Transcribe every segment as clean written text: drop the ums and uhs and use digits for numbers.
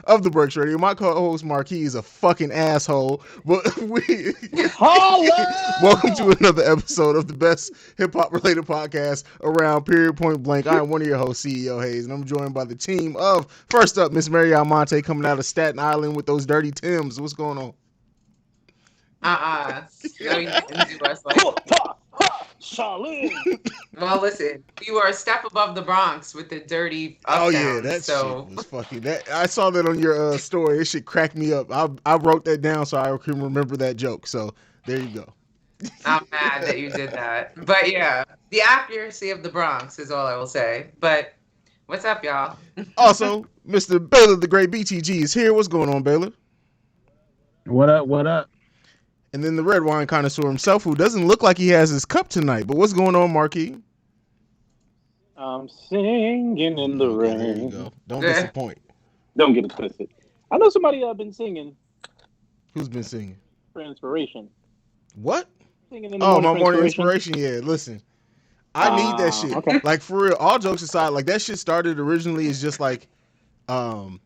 of the Breaks Radio. My co-host Marquis is a fucking asshole, but we welcome to another episode of the best hip hop related podcast around. Period. Point blank. I am one of your hosts, CEO Hayes, and I'm joined by the team of first up, Miss Mary Almonte coming out of Staten Island with those dirty Tims. What's going on? No, you didn't do us like. Charlene. Well, listen, you are a step above the Bronx with the dirty uptown. Oh yeah, that shit was fucking. I saw that on your story. It shit cracked me up. I wrote that down so I can remember that joke. So there you go. I'm mad that you did that, but yeah, the accuracy of the Bronx is all I will say. But what's up, y'all? Also, Mr. Baylor, the great BTG, is here. What's going on, Baylor? What up? What up? And then the red wine connoisseur himself, who doesn't look like he has his cup tonight. But what's going on, Marquis? I'm singing in the rain. There you go. Don't disappoint. Don't get it twisted. I know somebody been singing. Who's been singing? For inspiration. What? Singing in the my morning inspiration. Yeah, listen. I need that shit. Okay. Like, for real, all jokes aside, like, that shit started originally as just, like,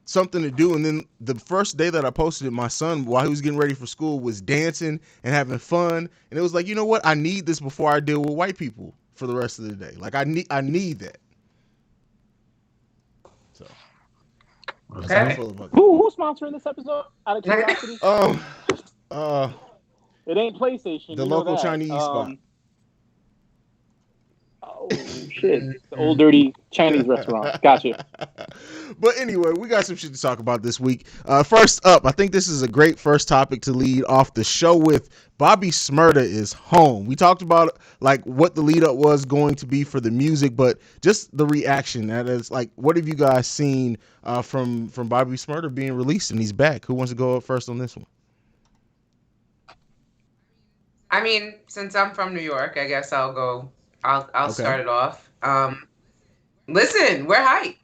something to do, and then the first day that I posted it, my son, while he was getting ready for school, was dancing and having fun, and it was like, you know what, I need this before I deal with white people for the rest of the day. Like, I need that. So that's how I feel about that. Who's sponsoring this episode? Out of curiosity. It ain't PlayStation. The local Chinese spot. Oh shit! The old dirty Chinese restaurant. Gotcha. But anyway, we got some shit to talk about this week. First up, I think this is a great first topic to lead off the show with. Bobby Shmurda is home. We talked about like what the lead up was going to be for the music, but just the reaction. That is like, what have you guys seen from Bobby Shmurda being released and he's back? Who wants to go up first on this one? I mean, since I'm from New York, I guess I'll go. I'll Okay. start it off. Listen, we're hyped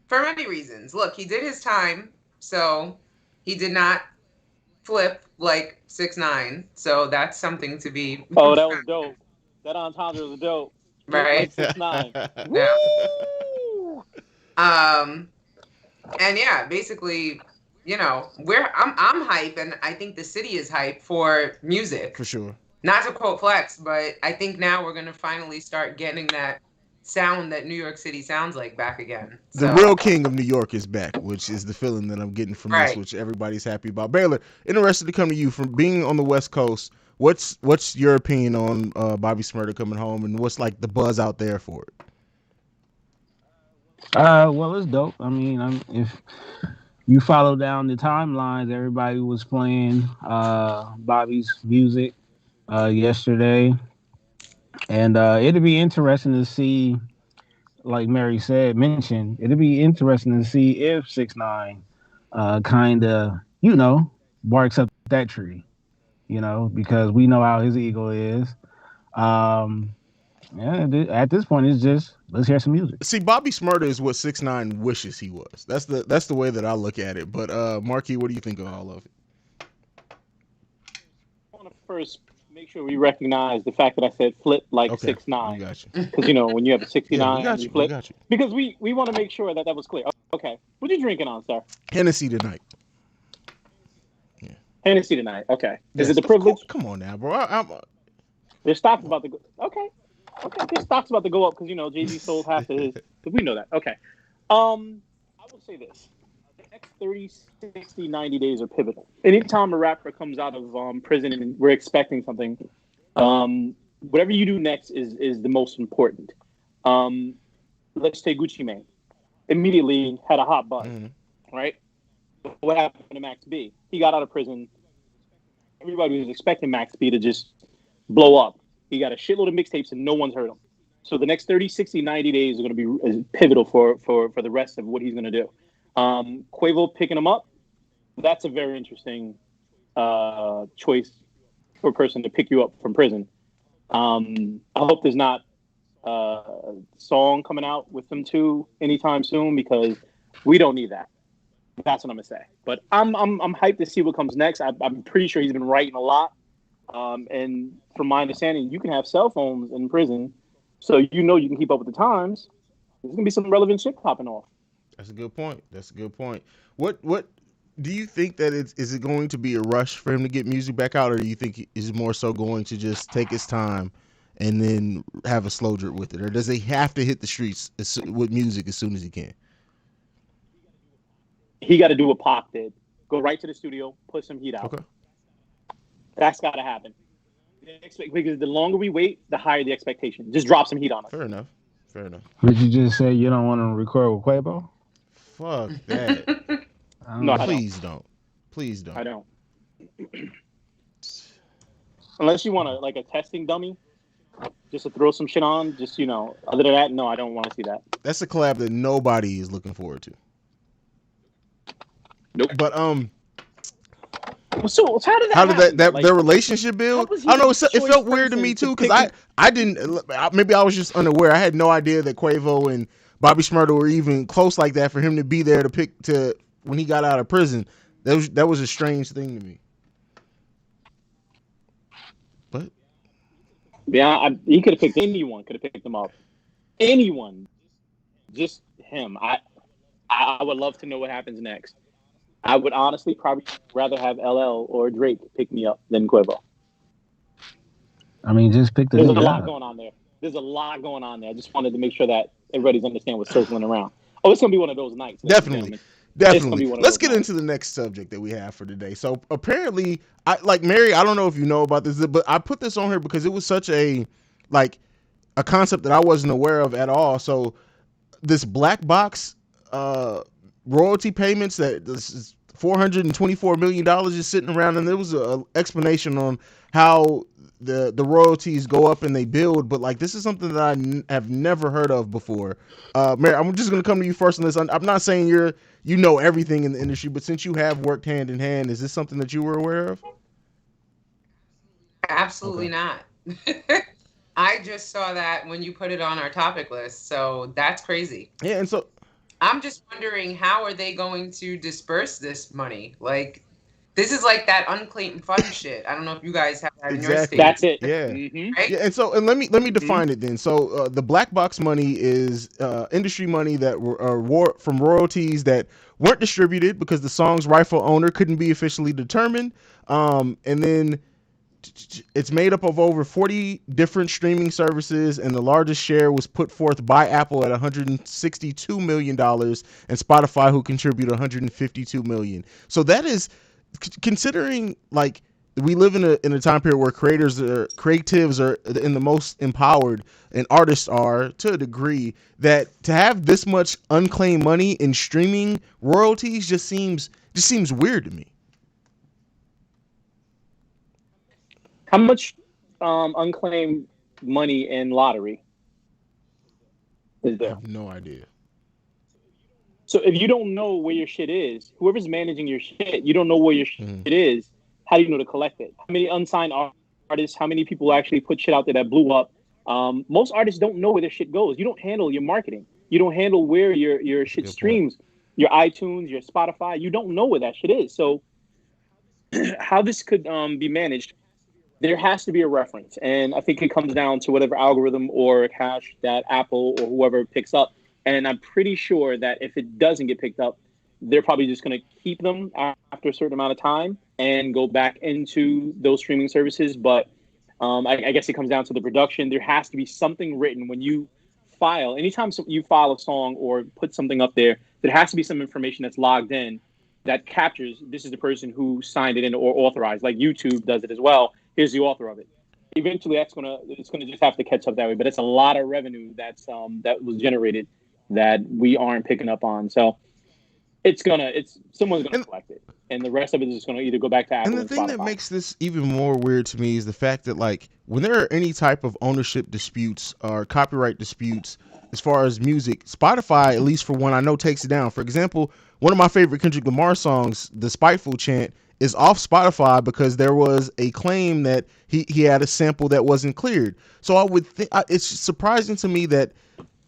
for many reasons. Look, he did his time, so he did not flip like 6ix9ine. So that's something to be. Oh, that was dope. That entendre was dope. Right. Like 6ix9ine. Yeah. And yeah, basically, you know, I'm hype, and I think the city is hype for music. For sure. Not to quote Flex, but I think now we're going to finally start getting that sound that New York City sounds like back again. The real king of New York is back, which is the feeling that I'm getting from this, Right. which everybody's happy about. Baylor, interested to come to you from being on the West Coast. What's your opinion on Bobby Shmurda coming home, and what's like the buzz out there for it? Well, it's dope. I mean, if you follow down the timelines, everybody was playing Bobby's music yesterday, and it'd be interesting to see, like Mary mentioned, it'd be interesting to see if 6ix9ine kind of, barks up that tree, because we know how his ego is. At this point, it's just let's hear some music. See, Bobby Shmurda is what 6ix9ine wishes he was. That's the way that I look at it. But Marquis, what do you think of all of it? I want to first make sure we recognize the fact that I said flip like Okay, 6ix9ine. we got you. Because, when you have a 69, we got you you. flip. We got you. Because we want to make sure that was clear. Okay. What you drinking on, sir? Hennessy tonight. Hennessy tonight. Okay. Is Yes, it the privilege? Come on now, bro. Their stock's about to go. Okay. Their stock's about to go up because, Jay-Z sold half of his. We know that. Okay. I will say this. The next 30, 60, 90 days are pivotal. Anytime a rapper comes out of prison and we're expecting something, whatever you do next is the most important. Let's take Gucci Mane. Immediately had a hot button, right? What happened to Max B? He got out of prison. Everybody was expecting Max B to just blow up. He got a shitload of mixtapes and no one's heard him. So the next 30, 60, 90 days are going to be pivotal for the rest of what he's going to do. Quavo picking him up, that's a very interesting choice for a person to pick you up from prison. I hope there's not a song coming out with them two anytime soon because we don't need that. That's what I'm gonna say. But I'm hyped to see what comes next. I'm pretty sure he's been writing a lot. And from my understanding, you can have cell phones in prison, so you can keep up with the times. There's gonna be some relevant shit popping off. That's a good point. That's a good point. What do you think that is it going to be a rush for him to get music back out, or do you think is more so going to just take his time and then have a slow drip with it, or does he have to hit the streets with music as soon as he can? He got to do what Pac did: go right to the studio, put some heat out. Okay. That's got to happen. Because the longer we wait, the higher the expectation. Just drop some heat on us. Fair enough. Fair enough. But you just say you don't want to record with Quavo? Fuck that. No, Please don't. Please don't. I don't. Unless you want like a testing dummy, just to throw some shit on. Just other than that, no, I don't want to see that. That's a collab that nobody is looking forward to. Nope. But So how did that like, their relationship build? I don't know. It felt weird to me too because I didn't. Maybe I was just unaware. I had no idea that Quavo and Bobby Shmurda were even close like that for him to be there to pick to when he got out of prison. That was a strange thing to me. But yeah, he could have picked anyone. Could have picked him up. Anyone, just him. I would love to know what happens next. I would honestly probably rather have LL or Drake pick me up than Quavo. I mean, just pick the There's a nigga lot up. going on there. There's a lot going on there. I just wanted to make sure that everybody's understand what's circling around. Oh, it's gonna be one of those nights. Definitely. Let's get into the next subject that we have for today. So apparently, Mary, I don't know if you know about this, but I put this on here because it was such a concept that I wasn't aware of at all. So this black box royalty payments that this is $424 million is sitting around, and there was an explanation on how the royalties go up and they build, but this is something that I have never heard of before. Mary, I'm just going to come to you first on this. I'm not saying you know everything in the industry, but since you have worked hand in hand, is this something that you were aware of? Absolutely not. I just saw that when you put it on our topic list, so that's crazy. Yeah, and so I'm just wondering, how are they going to disperse this money? This is like that unclaimed fund shit. I don't know if you guys have that in your state. That's it. Yeah. Mm-hmm. Right? Yeah, and let me define it then. So the black box money is industry money that were from royalties that weren't distributed because the song's rightful owner couldn't be officially determined. And then it's made up of over 40 different streaming services, and the largest share was put forth by Apple at $162 million, and Spotify, who contribute $152 million. So that is, considering we live in a time period where creatives are in the most empowered, and artists are to a degree, that to have this much unclaimed money in streaming royalties just seems weird to me. How much unclaimed money in lottery is I there? have no idea. So if you don't know where your shit is, whoever's managing your shit, you don't know where your shit is. How do you know to collect it? How many unsigned artists? How many people actually put shit out there that blew up? Most artists don't know where their shit goes. You don't handle your marketing. You don't handle where your shit streams. Your iTunes, your Spotify. You don't know where that shit is. So how this could be managed? There has to be a reference, and I think it comes down to whatever algorithm or cache that Apple or whoever picks up. And I'm pretty sure that if it doesn't get picked up, they're probably just going to keep them after a certain amount of time and go back into those streaming services. But I guess it comes down to the production. There has to be something written when you file. Anytime you file a song or put something up there, there has to be some information that's logged in that captures this is the person who signed it in or authorized. Like YouTube does it as well. Here's the author of it. Eventually, it's gonna just have to catch up that way. But it's a lot of revenue that was generated that we aren't picking up on. So someone's gonna collect it, and the rest of it is just gonna either go back to Apple. And the thing Spotify. that makes this even more weird to me is the fact that when there are any type of ownership disputes or copyright disputes as far as music, Spotify, at least for one, I know takes it down. For example, one of my favorite Kendrick Lamar songs, "The Spiteful Chant," is off Spotify because there was a claim that he had a sample that wasn't cleared. So I would think it's surprising to me that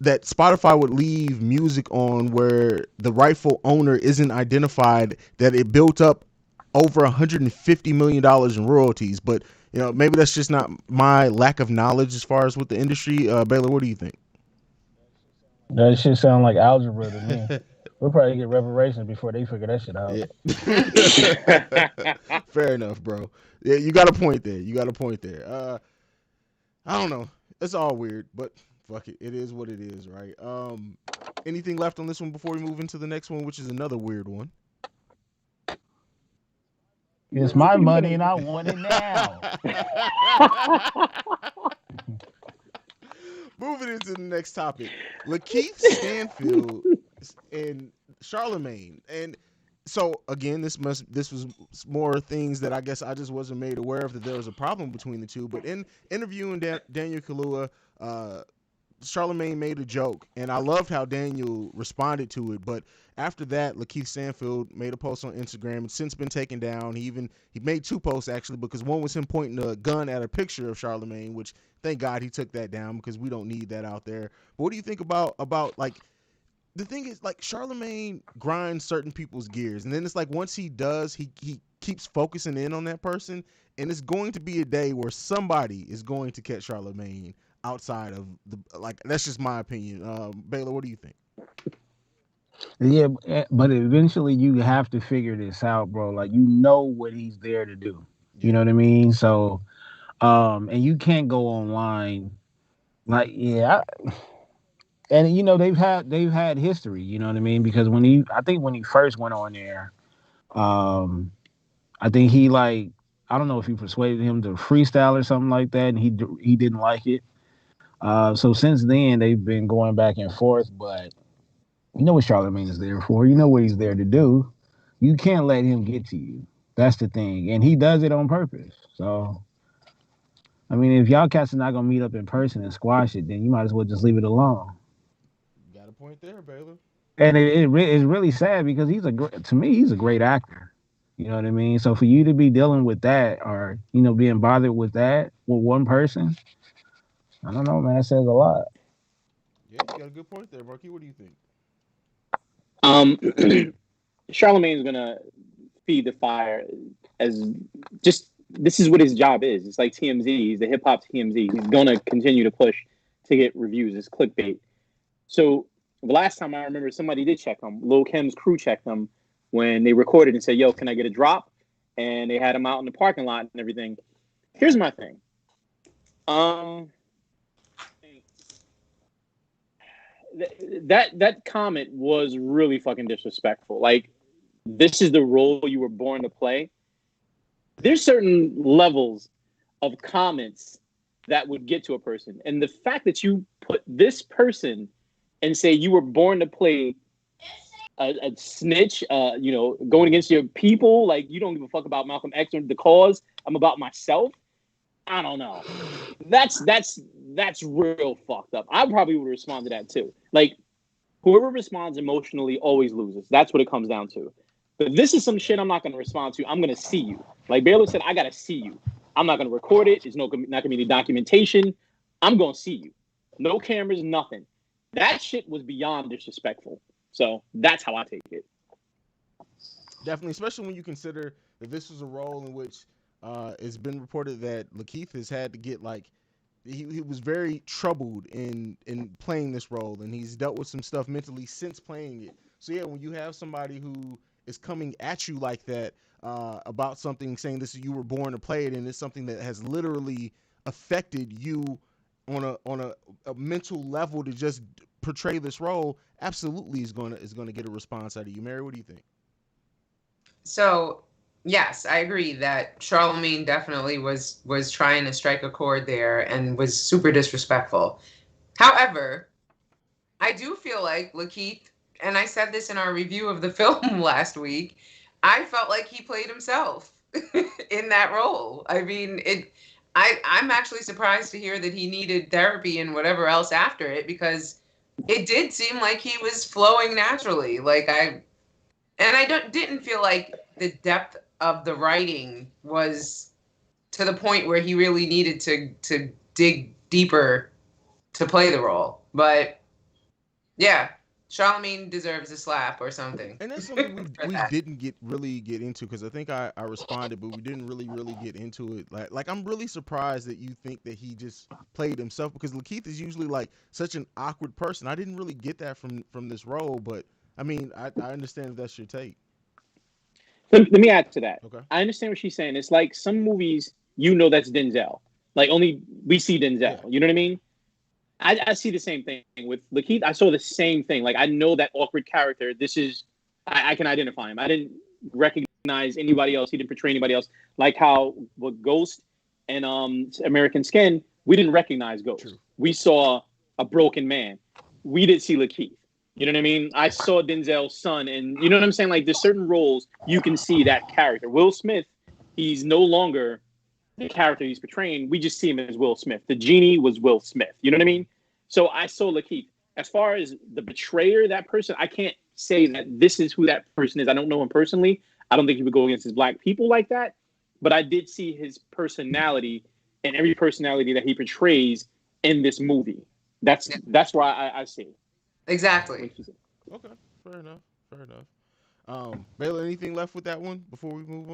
Spotify would leave music on where the rightful owner isn't identified, that it built up over $150 million in royalties. But maybe that's just not my lack of knowledge as far as with the industry. Baylor, what do you think? That shit sound like algebra to me. We'll probably get reparations before they figure that shit out. Yeah. Fair enough, bro. Yeah, you got a point there. You got a point there. I don't know. It's all weird, but fuck it. It is what it is, right? Anything left on this one before we move into the next one, which is another weird one? It's my money and I want it now. Moving into the next topic, Lakeith Stanfield and Charlemagne, and so again, this was more things that I guess I just wasn't made aware of that there was a problem between the two. But in interviewing Daniel Kaluuya, Charlemagne made a joke, and I loved how Daniel responded to it. But after that, Lakeith Stanfield made a post on Instagram. It's since been taken down. He made two posts actually, because one was him pointing a gun at a picture of Charlemagne, which thank God he took that down because we don't need that out there. But what do you think about like the thing is, like, Charlemagne grinds certain people's gears, and then it's like once he does, he keeps focusing in on that person, and it's going to be a day where somebody is going to catch Charlemagne outside of the, like, that's just my opinion. Baylor, what do you think? Yeah, but eventually you have to figure this out, bro. Like, you know what he's there to do. You know what I mean? So, and you can't go online. Like, yeah, and you know they've had history. You know what I mean? Because I think when he first went on there, um, I think he like, I don't know if he persuaded him to freestyle or something like that, and he didn't like it. So since then they've been going back and forth, but you know what Charlemagne is there for. You know what he's there to do. You can't let him get to you. That's the thing, and he does it on purpose. So, I mean, if y'all cats are not gonna meet up in person and squash it, then you might as well just leave it alone. You got a point there, Baylor. And it's really sad because to me he's a great actor. You know what I mean? So for you to be dealing with that, or being bothered with that with one person, I don't know, man. That says a lot. Yeah, you got a good point there, Marky. What do you think? Um, Charlemagne's gonna feed the fire as just this is what his job is. It's like TMZ. He's the hip hop TMZ. He's gonna continue to push to get reviews. It's clickbait. So the last time I remember, somebody did check him. Lil Kim's crew checked him when they recorded and said, "Yo, can I get a drop?" And they had him out in the parking lot and everything. Here's my thing. That comment was really fucking disrespectful. Like, this is the role you were born to play. There's certain levels of comments that would get to a person, and the fact that you put this person and say you were born to play a snitch, going against your people, like you don't give a fuck about Malcolm X or the cause. I'm about myself. I don't know. That's real fucked up. I probably would respond to that too. Like, whoever responds emotionally always loses. That's what it comes down to. But this is some shit I'm not going to respond to. I'm going to see you. Like Baylor said, I got to see you. I'm not going to record it. There's not going to be any documentation. I'm going to see you. No cameras, nothing. That shit was beyond disrespectful. So that's how I take it. Definitely, especially when you consider that this was a role in which it's been reported that Lakeith has had to get, like, he was very troubled in playing this role, and he's dealt with some stuff mentally since playing it. So yeah, when you have somebody who is coming at you like that about something, saying this you were born to play it, and it's something that has literally affected you on a mental level to just portray this role, absolutely is gonna get a response out of you. Mary, what do you think? So, yes, I agree that Charlemagne definitely was trying to strike a chord there and was super disrespectful. However, I do feel like Lakeith, and I said this in our review of the film last week, I felt like he played himself in that role. I mean, I'm actually surprised to hear that he needed therapy and whatever else after it, because it did seem like he was flowing naturally. Didn't feel like the depth of the writing was to the point where he really needed to dig deeper to play the role. But yeah, Charlemagne deserves a slap or something. And that's something we didn't really get into, because I think I responded, but we didn't really get into it. Like I'm really surprised that you think that he just played himself, because Lakeith is usually like such an awkward person. I didn't really get that from this role, but I mean, I understand if that's your take. Let me add to that. Okay. I understand what she's saying. It's like some movies, that's Denzel. Like only we see Denzel. Yeah. You know what I mean? I see the same thing with Lakeith. I saw the same thing. Like I know that awkward character. This is I can identify him. I didn't recognize anybody else. He didn't portray anybody else. Like how with Ghost and American Skin, we didn't recognize Ghost. True. We saw a broken man. We did see Lakeith. You know what I mean? I saw Denzel's son, and you know what I'm saying? Like there's certain roles you can see that character. Will Smith, he's no longer the character he's portraying. We just see him as Will Smith. The genie was Will Smith. You know what I mean? So I saw Lakeith. As far as the betrayer, that person, I can't say that this is who that person is. I don't know him personally. I don't think he would go against his black people like that. But I did see his personality and every personality that he portrays in this movie. That's why I see. Exactly. Okay, fair enough. Baylor, anything left with that one before we move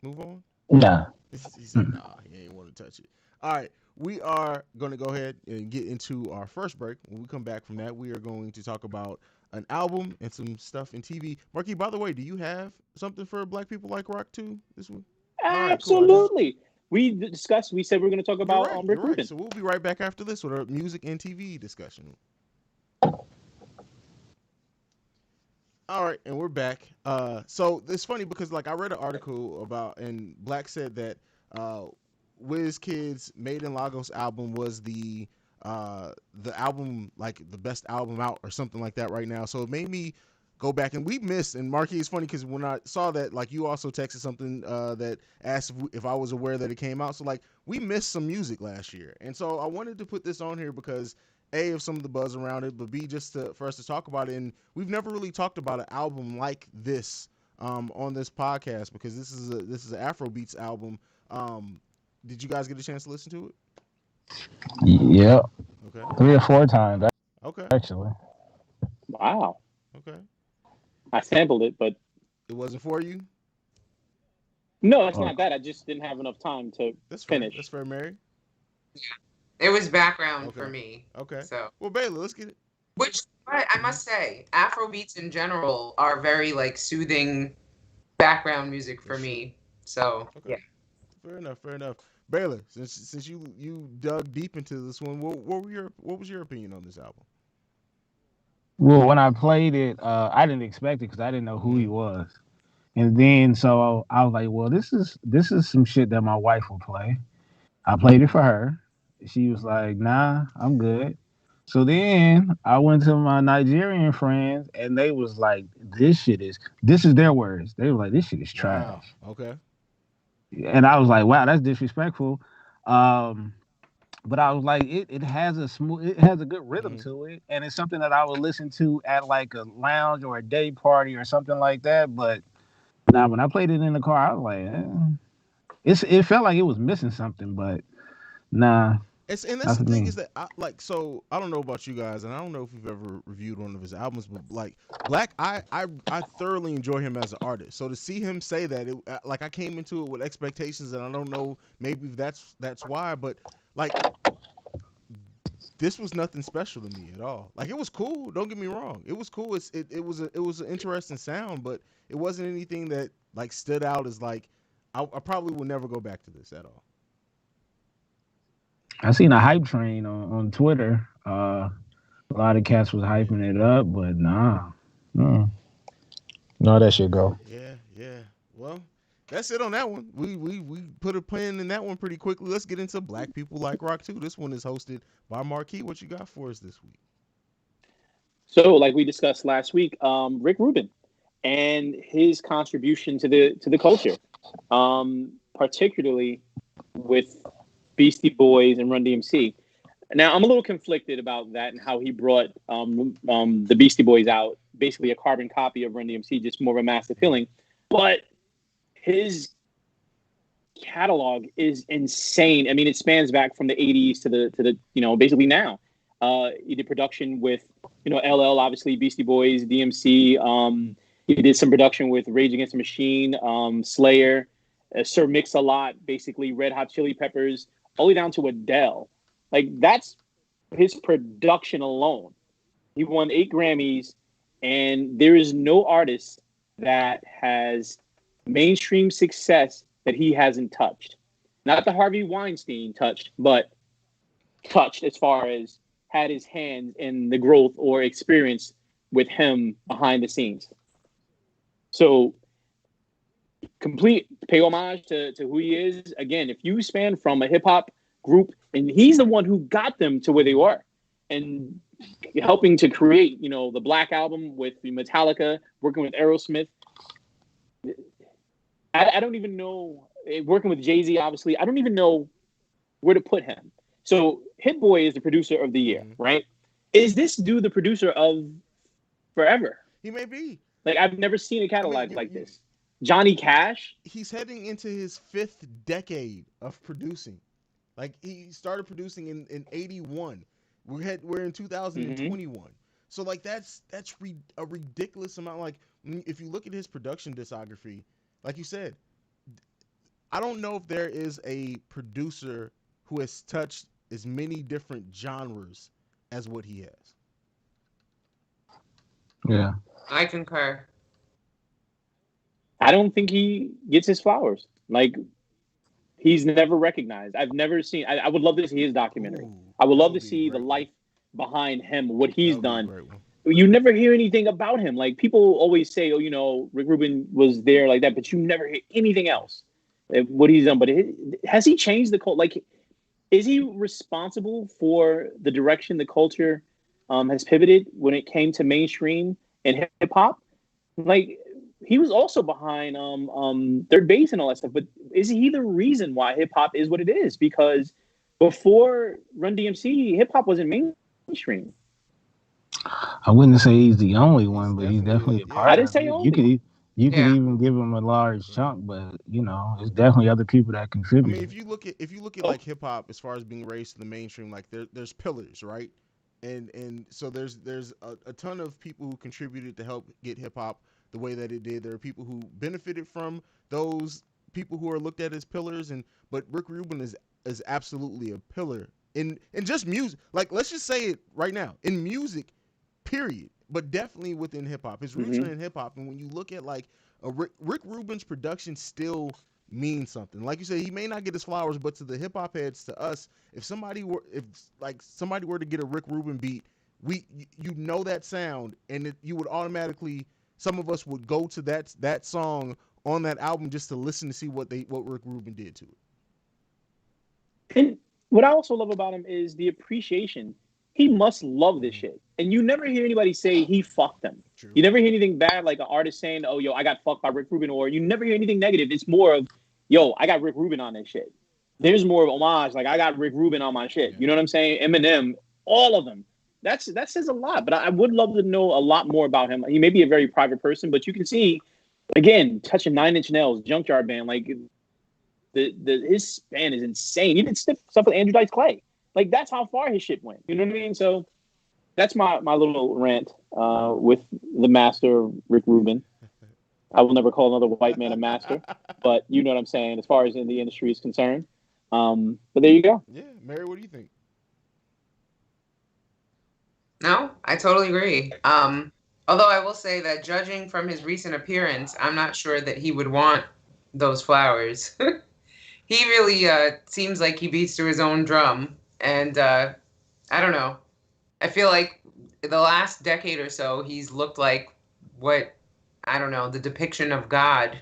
on? Nah. He said, nah, he ain't want to touch it. All right, we are going to go ahead and get into our first break. When we come back from that, we are going to talk about an album and some stuff in TV. Marquis, by the way, do you have something for Black People Like Rock too this week? Absolutely. Right, cool. We said we were going to talk about Rick Rubin. So we'll be right back after this with our music and TV discussion. All right, and we're back. So it's funny because like I read an article about, and Black said that WizKid's Made in Lagos album was the album, like the best album out or something like that right now. So it made me go back, and we missed. And Marquis, it's funny because when I saw that, like you also texted something that asked if I was aware that it came out. So like we missed some music last year, and so I wanted to put this on here because A, of some of the buzz around it, but B, just for us to talk about it. And we've never really talked about an album like this on this podcast because this is an Afrobeats album. Did you guys get a chance to listen to it? Yeah. Okay. 3 or 4 times. Okay. Actually. Wow. Okay. I sampled it, but it wasn't for you. No, it's not that. I just didn't have enough time to finish. That's fair, Mary. Yeah. It was background for me. Okay. So well, Baylor, let's get it. Which I must say, Afrobeats in general are very like soothing background music for me. So yeah. Fair enough. Baylor, since you dug deep into this one, what was your opinion on this album? Well, when I played it, I didn't expect it because I didn't know who he was, and then so I was like, well, this is some shit that my wife will play. I played it for her. She was like, nah, I'm good. So then I went to my Nigerian friends and they was like, this is their words. They were like, this shit is trash. Wow. Okay. And I was like, wow, that's disrespectful. But I was like, it has a good rhythm to it. And it's something that I would listen to at like a lounge or a day party or something like that. But now when I played it in the car, I was like, it felt like it was missing something, but nah. That's the thing is that I don't know about you guys, and I don't know if you've ever reviewed one of his albums, but like Black, I thoroughly enjoy him as an artist. So to see him say that, like I came into it with expectations, and I don't know, maybe that's why, but like this was nothing special to me at all. Like it was cool. Don't get me wrong, it was cool. It was an interesting sound, but it wasn't anything that like stood out as like I probably will never go back to this at all. I seen a hype train on Twitter. A lot of cats was hyping it up, but nah. No, that shit go. Yeah. Well, that's it on that one. We put a pin in that one pretty quickly. Let's get into Black People Like Rock 2. This one is hosted by Marquis. What you got for us this week? So, like we discussed last week, Rick Rubin and his contribution to the culture, particularly with Beastie Boys and Run DMC. Now, I'm a little conflicted about that and how he brought the Beastie Boys out, basically a carbon copy of Run DMC, just more of a mass appealing. But his catalog is insane. I mean, it spans back from the 80s to the basically now. He did production with LL, obviously Beastie Boys, DMC. He did some production with Rage Against the Machine, Slayer, Sir Mix-a-Lot, basically Red Hot Chili Peppers, all the way down to Adele. Like, that's his production alone. He won 8 Grammys, And there is no artist that has mainstream success that he hasn't touched. Not the Harvey Weinstein touched, but touched as far as had his hands in the growth or experience with him behind the scenes. So complete pay homage to who he is. Again, if you span from a hip hop group, and he's the one who got them to where they were, and helping to create, the Black Album with Metallica, working with Aerosmith. I don't even know, working with Jay-Z, obviously, I don't even know where to put him. So Hit Boy is the producer of the year, right? Is this dude the producer of Forever? He may be. Like, I've never seen a catalog like this. Johnny Cash? He's heading into his 5th decade of producing. Like, he started producing in 81. We're in 2021. So, like, that's a ridiculous amount. Like, if you look at his production discography, like you said, I don't know if there is a producer who has touched as many different genres as what he has. Yeah. I concur. I don't think he gets his flowers. Like, he's never recognized. I've never seen. I would love to see his documentary. I would love to see the life behind him, what he's done. You never hear anything about him. Like, people always say, Rick Rubin was there like that, but you never hear anything else. What he's done. But has he changed the culture? Like, is he responsible for the direction the culture has pivoted when it came to mainstream and hip hop? Like, he was also behind Third Base and all that stuff. But is he the reason why hip hop is what it is? Because before Run DMC, hip hop wasn't mainstream. I wouldn't say he's the only one, but he's definitely a part. I didn't say only. You could even give him a large chunk, but it's definitely other people that contribute. I mean, if you look at like hip hop as far as being raised to the mainstream, like there's pillars, right? And so there's a ton of people who contributed to help get hip hop the way that it did. There are people who benefited from those people who are looked at as pillars, but Rick Rubin is absolutely a pillar in just music. Like, let's just say it right now, in music, period. But definitely within hip hop. His roots are in hip hop, and when you look at like Rick Rubin's production still means something. Like you said, he may not get his flowers, but to the hip hop heads, to us, if somebody were to get a Rick Rubin beat, you know that sound, and you would automatically, some of us would go to that song on that album just to listen to see what Rick Rubin did to it. And what I also love about him is the appreciation. He must love this shit. And you never hear anybody say he fucked them. True. You never hear anything bad, like an artist saying, oh, yo, I got fucked by Rick Rubin, or you never hear anything negative. It's more of, yo, I got Rick Rubin on this shit. There's more of homage, like I got Rick Rubin on my shit. You know what I'm saying? Eminem, all of them. That says a lot. But I would love to know a lot more about him. He may be a very private person, but you can see, again, touching 9 Inch Nails, Junkyard Band, like his span is insane. He did stuff with Andrew Dice Clay. Like, that's how far his shit went. You know what I mean? So that's my little rant with the master, Rick Rubin. I will never call another white man a master, but you know what I'm saying as far as in the industry is concerned. But there you go. Yeah. Mary, what do you think? No, I totally agree. Although I will say that judging from his recent appearance, I'm not sure that he would want those flowers. He really seems like he beats to his own drum. And I don't know. I feel like the last decade or so, he's looked like the depiction of God.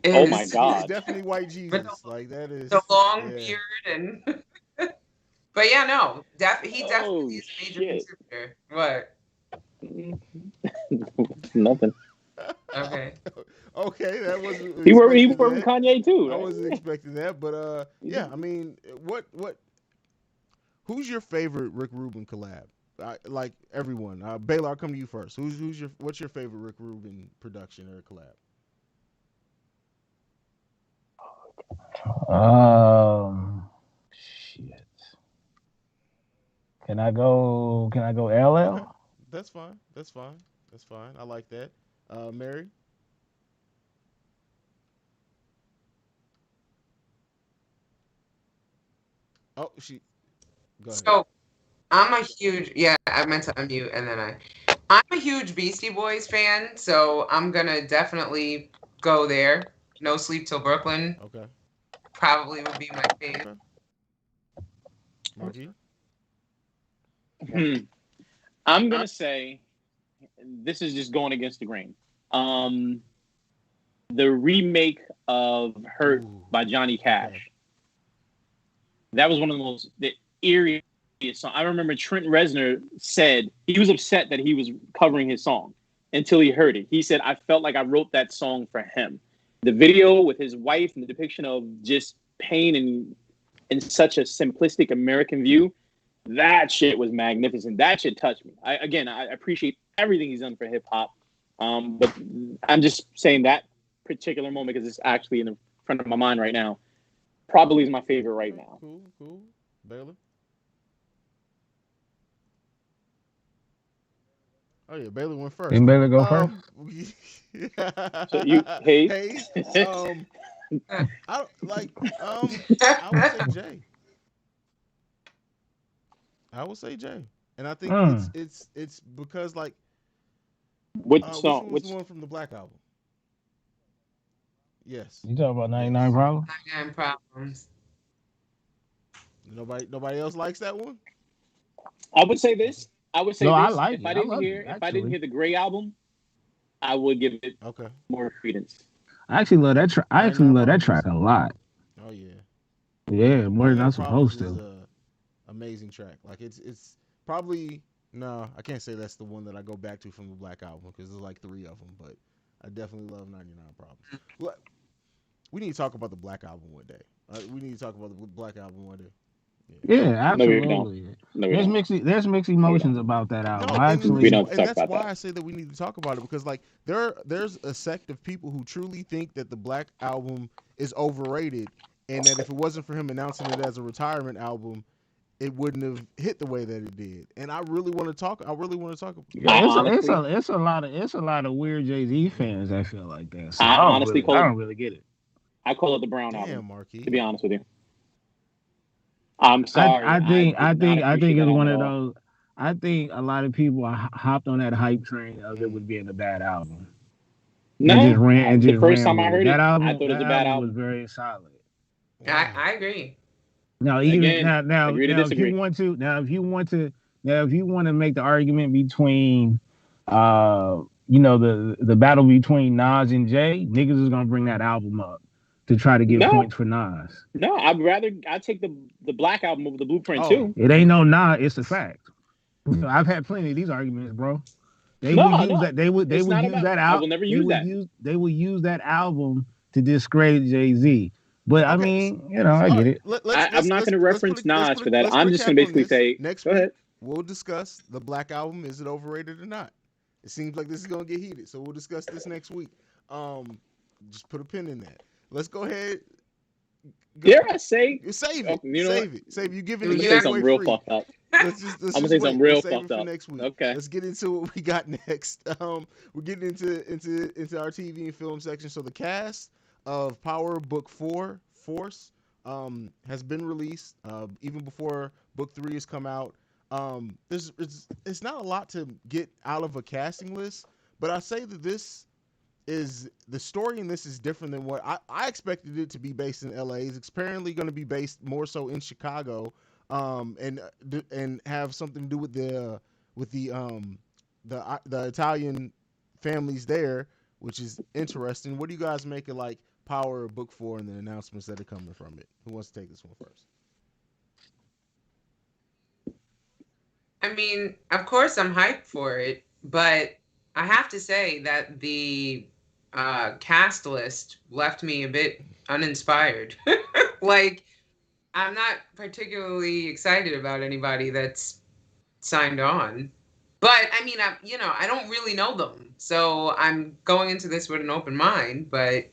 Oh my God. He's definitely white Jesus. Like, that is the long beard and. But yeah, no, he definitely is a major contributor. What? Nothing. Okay. Okay, that was. He worked with Kanye too. Right? I wasn't expecting that, but yeah, I mean, what? Who's your favorite Rick Rubin collab? Like everyone. Baylor, I'll come to you first. What's your favorite Rick Rubin production or collab? Shit. Can I go LL? That's fine. I like that. Mary? Oh, go ahead. So I'm a huge, I meant to unmute and then I'm a huge Beastie Boys fan, so I'm gonna definitely go there. No Sleep Till Brooklyn Okay. probably would be my favorite. Okay. Marquis. I'm gonna say this is just going against the grain. The remake of "Hurt" by Johnny Cash. Okay. That was one of the most eeriest songs. I remember Trent Reznor said he was upset that he was covering his song until he heard it. He said, "I felt like I wrote that song for him." The video with his wife and the depiction of just pain and in such a simplistic American view, that shit was magnificent. That shit touched me. I appreciate everything he's done for hip hop, but I'm just saying that particular moment because it's actually in the front of my mind right now. Probably is my favorite right now. Cool. Baylor. Oh yeah, Baylor went first. Didn't Baylor go first? So you, Hayes? Hayes. I don't like. I would say Jay. I would say Jay, and I think it's because like. Which Which song? one was the one from the Black album? Yes. You talking about 99 Problems? 99 Problems. Nobody else likes that one. I would say this. No, I like if it. I didn't hear the Gray album, I would give it more credence. I actually love that track. I actually love that track a lot. Oh yeah. Yeah, more than I'm supposed to. Is a amazing track. Like it's probably no, I can't say that's the one that I go back to from the Black album because there's like 3 of them, but I definitely love 99 Problems. We need to talk about the Black album one day. We need to talk about the Black album one day. Yeah, absolutely. There's mixed emotions about that album. And that's why I say that we need to talk about it because like there's a sect of people who truly think that the Black album is overrated and that if it wasn't for him announcing it as a retirement album, it wouldn't have hit the way that it did. And I really want to talk. About it's a lot of weird Jay-Z fans that feel like that. So I don't really get it. I call it the Brown album. Marquis. To be honest with you. I'm sorry. I think it's one of those. I think a lot of people hopped on that hype train of it would being a bad album. No, the first time I heard it, I thought it was a bad album. Was very solid. I agree. Now, if you want to make the argument between, the battle between Nas and Jay, niggas is gonna bring that album up to try to get points for Nas. No, I'd take the Black album over the Blueprint too. It ain't no Nas, it's a fact. I've had plenty of these arguments, bro. They would use that album. I will never use that. They would use that album to discredit Jay-Z. But I mean, I get it. I'm not going to reference Nas for that. I'm just going to basically say, next week, we'll discuss the Black album. Is it overrated or not? It seems like this is going to get heated, so we'll discuss this next week. Just put a pin in that. Let's go ahead. Dare I say? Save it. Save it. You giving it away. Say something real fucked up. I'm gonna say something real fucked up. Next week. Okay. Let's get into what we got next. We're getting into our TV and film section. So the cast of Power Book 4, Force, has been released even before Book 3 has come out. It's not a lot to get out of a casting list, but I say that the story in this is different than what I expected it to be based in LA. It's apparently going to be based more so in Chicago, and have something to do with the Italian families there, which is interesting. What do you guys make of like Power Book 4 and the announcements that are coming from it? Who wants to take this one first? I mean, of course I'm hyped for it, but I have to say that the cast list left me a bit uninspired. Like, I'm not particularly excited about anybody that's signed on. But I mean, I don't really know them, so I'm going into this with an open mind. But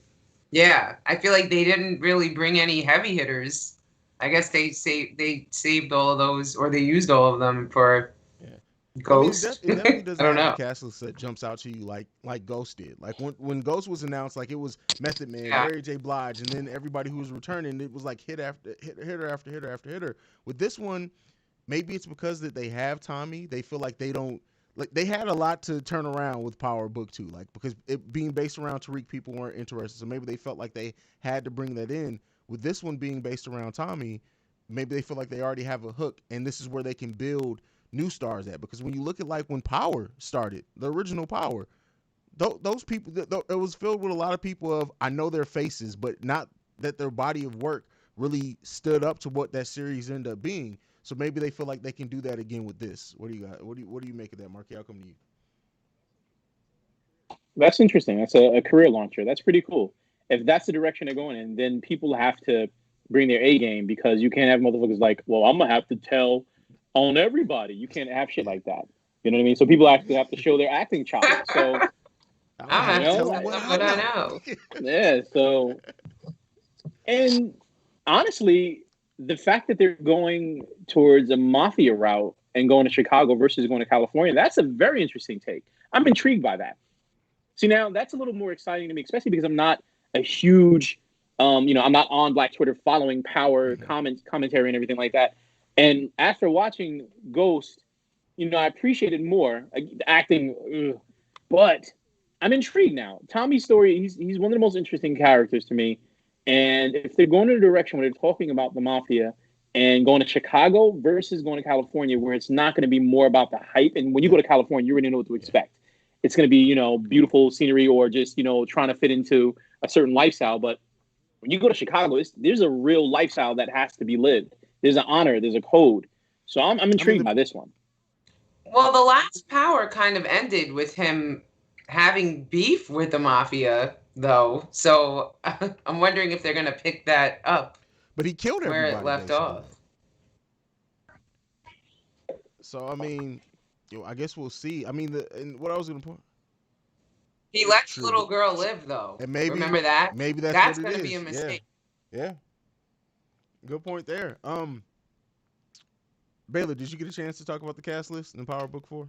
yeah, I feel like they didn't really bring any heavy hitters. I guess they saved all of those, or they used all of them for Ghost. I mean, it definitely doesn't have a cast list that jumps out to you like Ghost did. Like when Ghost was announced, like it was Method Man, Mary J. Blige, and then everybody who was returning, it was like hitter after hitter. With this one, maybe it's because that they have Tommy. They feel like they don't like they had a lot to turn around with Power Book 2, like because it being based around Tariq, people weren't interested, so maybe they felt like they had to bring that in. With this one being based around Tommy, maybe they feel like they already have a hook, and this is where they can build new stars at. Because when you look at like when Power started, the original Power, those people, it was filled with a lot of people of I know their faces, but not that their body of work really stood up to what that series ended up being. So maybe they feel like they can do that again with this. What do you got? What do you make of that, Marky? I'll come to you. That's interesting. That's a career launcher. That's pretty cool. If that's the direction they're going in, then people have to bring their A game because you can't have motherfuckers like, well, I'm gonna have to tell on everybody. You can't have shit like that. You know what I mean? So people actually have to show their acting chops. So I'm I gonna have have to to tell tell them what them I what I know. know. yeah. So and honestly, the fact that they're going towards a mafia route and going to Chicago versus going to California, that's a very interesting take. I'm intrigued by that. See, now that's a little more exciting to me, especially because I'm not a huge, I'm not on Black Twitter following Power commentary and everything like that. And after watching Ghost, I appreciated more the acting, but I'm intrigued now. Tommy's story, he's one of the most interesting characters to me. And if they're going in a direction where they're talking about the mafia and going to Chicago versus going to California, where it's not going to be more about the hype, and when you go to California, you already know what to expect. It's going to be, beautiful scenery or just, trying to fit into a certain lifestyle. But when you go to Chicago, there's a real lifestyle that has to be lived. There's an honor, there's a code. So I'm I mean, intrigued by this one. Well, the last Power kind of ended with him having beef with the mafia, though. So I'm wondering if they're going to pick that up but he killed where it everybody left basically off. though. So I mean, I guess we'll see. I mean, and what I was gonna point. He let the True. little girl live, though. And maybe Remember that? that's what That's it going to be a is. Yeah. mistake. Yeah. Good point there. Baylor, did you get a chance to talk about the cast list in Power Book 4?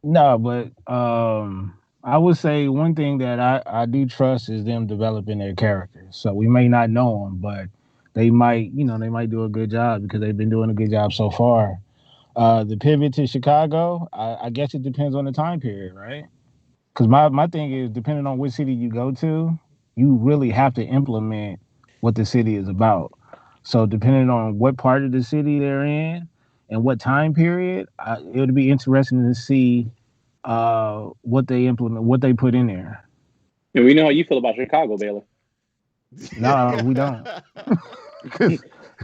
No, but I would say one thing that I do trust is them developing their characters. So we may not know them, but they might do a good job because they've been doing a good job so far. The pivot to Chicago, I guess it depends on the time period, right? Because my thing is, depending on which city you go to, you really have to implement what the city is about. So depending on what part of the city they're in and what time period, it would be interesting to see what they implement, what they put in there. And we know how you feel about Chicago, Baylor. No, we don't.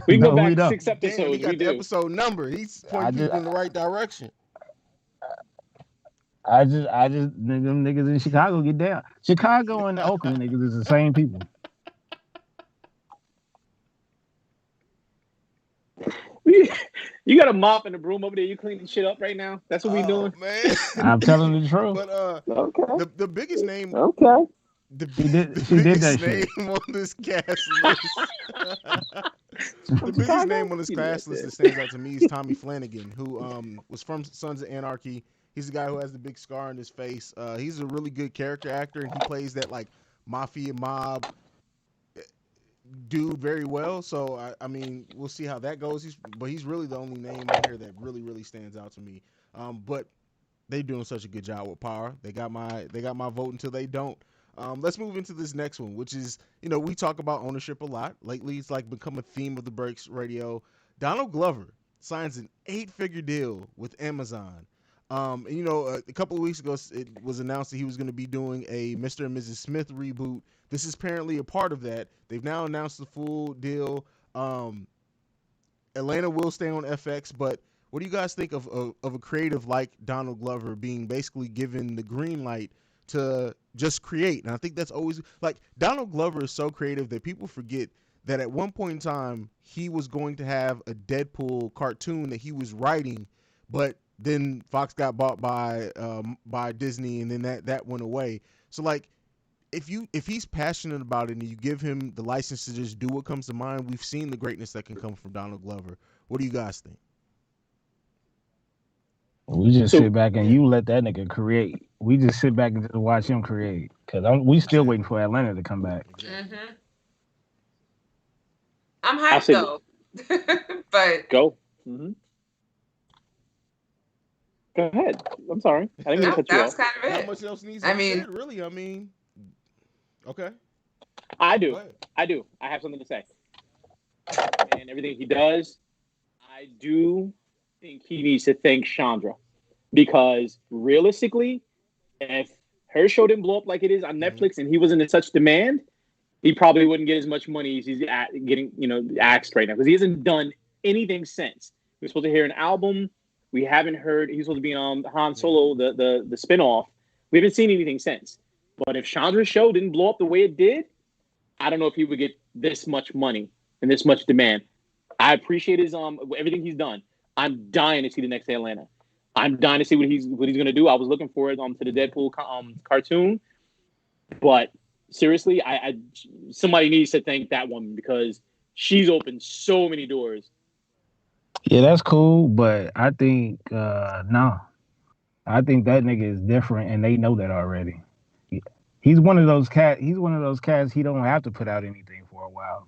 We can go No, we back don't. Damn, he six episodes. We got the do. episode number. He's I pointing just, people in the right direction. them niggas in Chicago get down. Chicago and Oakland niggas is the same people. You got a mop and a broom over there. You cleaning shit up right now. That's what we Oh doing. man. I'm telling the truth. But Okay. the biggest name Okay. She did. the She did biggest that shit. name on this cast list. The From biggest Chicago? name on this You did cast list that. that stands out to me is Tommy Flanagan, who was from Sons of Anarchy. He's the guy who has the big scar on his face. He's a really good character actor, and he plays that like mafia mob dude very well. So I mean, we'll see how that goes. But he's really the only name on here that really stands out to me. But they doing such a good job with Power. They got my vote until they don't. Let's move into this next one, which is, we talk about ownership a lot. Lately, it's like become a theme of the Breaks Radio. Donald Glover signs an 8-figure deal with Amazon. A couple of weeks ago, it was announced that he was going to be doing a Mr. and Mrs. Smith reboot. This is apparently a part of that. They've now announced the full deal. Atlanta will stay on FX, but what do you guys think of a creative like Donald Glover being basically given the green light to just create? And I think that's always like Donald Glover is so creative that people forget that at one point in time he was going to have a Deadpool cartoon that he was writing, but then Fox got bought by Disney, and then that went away. So like, if he's passionate about it and you give him the license to just do what comes to mind, we've seen the greatness that can come from Donald Glover. What do you guys think? We just sit back and you let that nigga create. We just sit back and just watch him create. Because we still waiting for Atlanta to come back. Mm-hmm. I'm hyped though. But go. Mm-hmm. Go ahead. I'm sorry. I didn't mean to No, cut you that was off. kind of Not it. much else needs to I be mean, said, really. I mean, okay, I go do. ahead. I do. I have something to say. And everything he does, I do think he needs to thank Chandra because realistically, if her show didn't blow up like it is on Mhm. Netflix and he wasn't in such demand, he probably wouldn't get as much money as he's getting, axed right now because he hasn't done anything since. We were supposed to hear an album. We haven't heard. He's supposed to be on Han Yeah. Solo, the spinoff. We haven't seen anything since. But if Chandra's show didn't blow up the way it did, I don't know if he would get this much money and this much demand. I appreciate his everything he's done. I'm dying to see the next Atlanta. I'm dying to see what he's gonna do. I was looking forward to the Deadpool cartoon, but seriously, I somebody needs to thank that woman because she's opened so many doors. Yeah, that's cool, but I think no. I think that nigga is different, and they know that already. He- He's one of those cat. He's one of those cats. He don't have to put out anything for a while.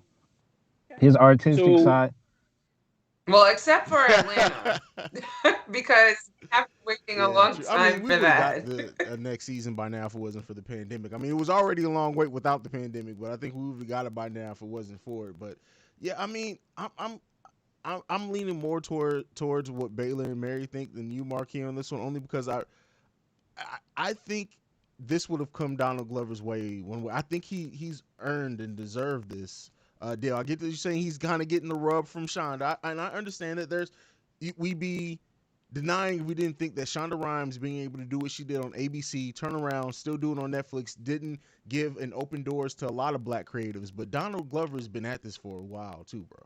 His artistic So side. well, except for Atlanta, because I've been waiting a Yeah, long true. I mean, time we for would have got that. the next season by now if it wasn't for the pandemic. I mean, it was already a long wait without the pandemic, but I think we would have got it by now if it wasn't for it. But yeah, I mean, I'm leaning more towards what Baylor and Mary think than you, Marquis, on this one, only because I think this would have come Donald Glover's way one way. I think he's earned and deserved this deal. I get that you're saying he's kind of getting the rub from Shonda, and I understand that we be denying if we didn't think that Shonda Rhimes being able to do what she did on ABC, turn around, still do it on Netflix, didn't give and open doors to a lot of black creatives. But Donald Glover's been at this for a while too, bro.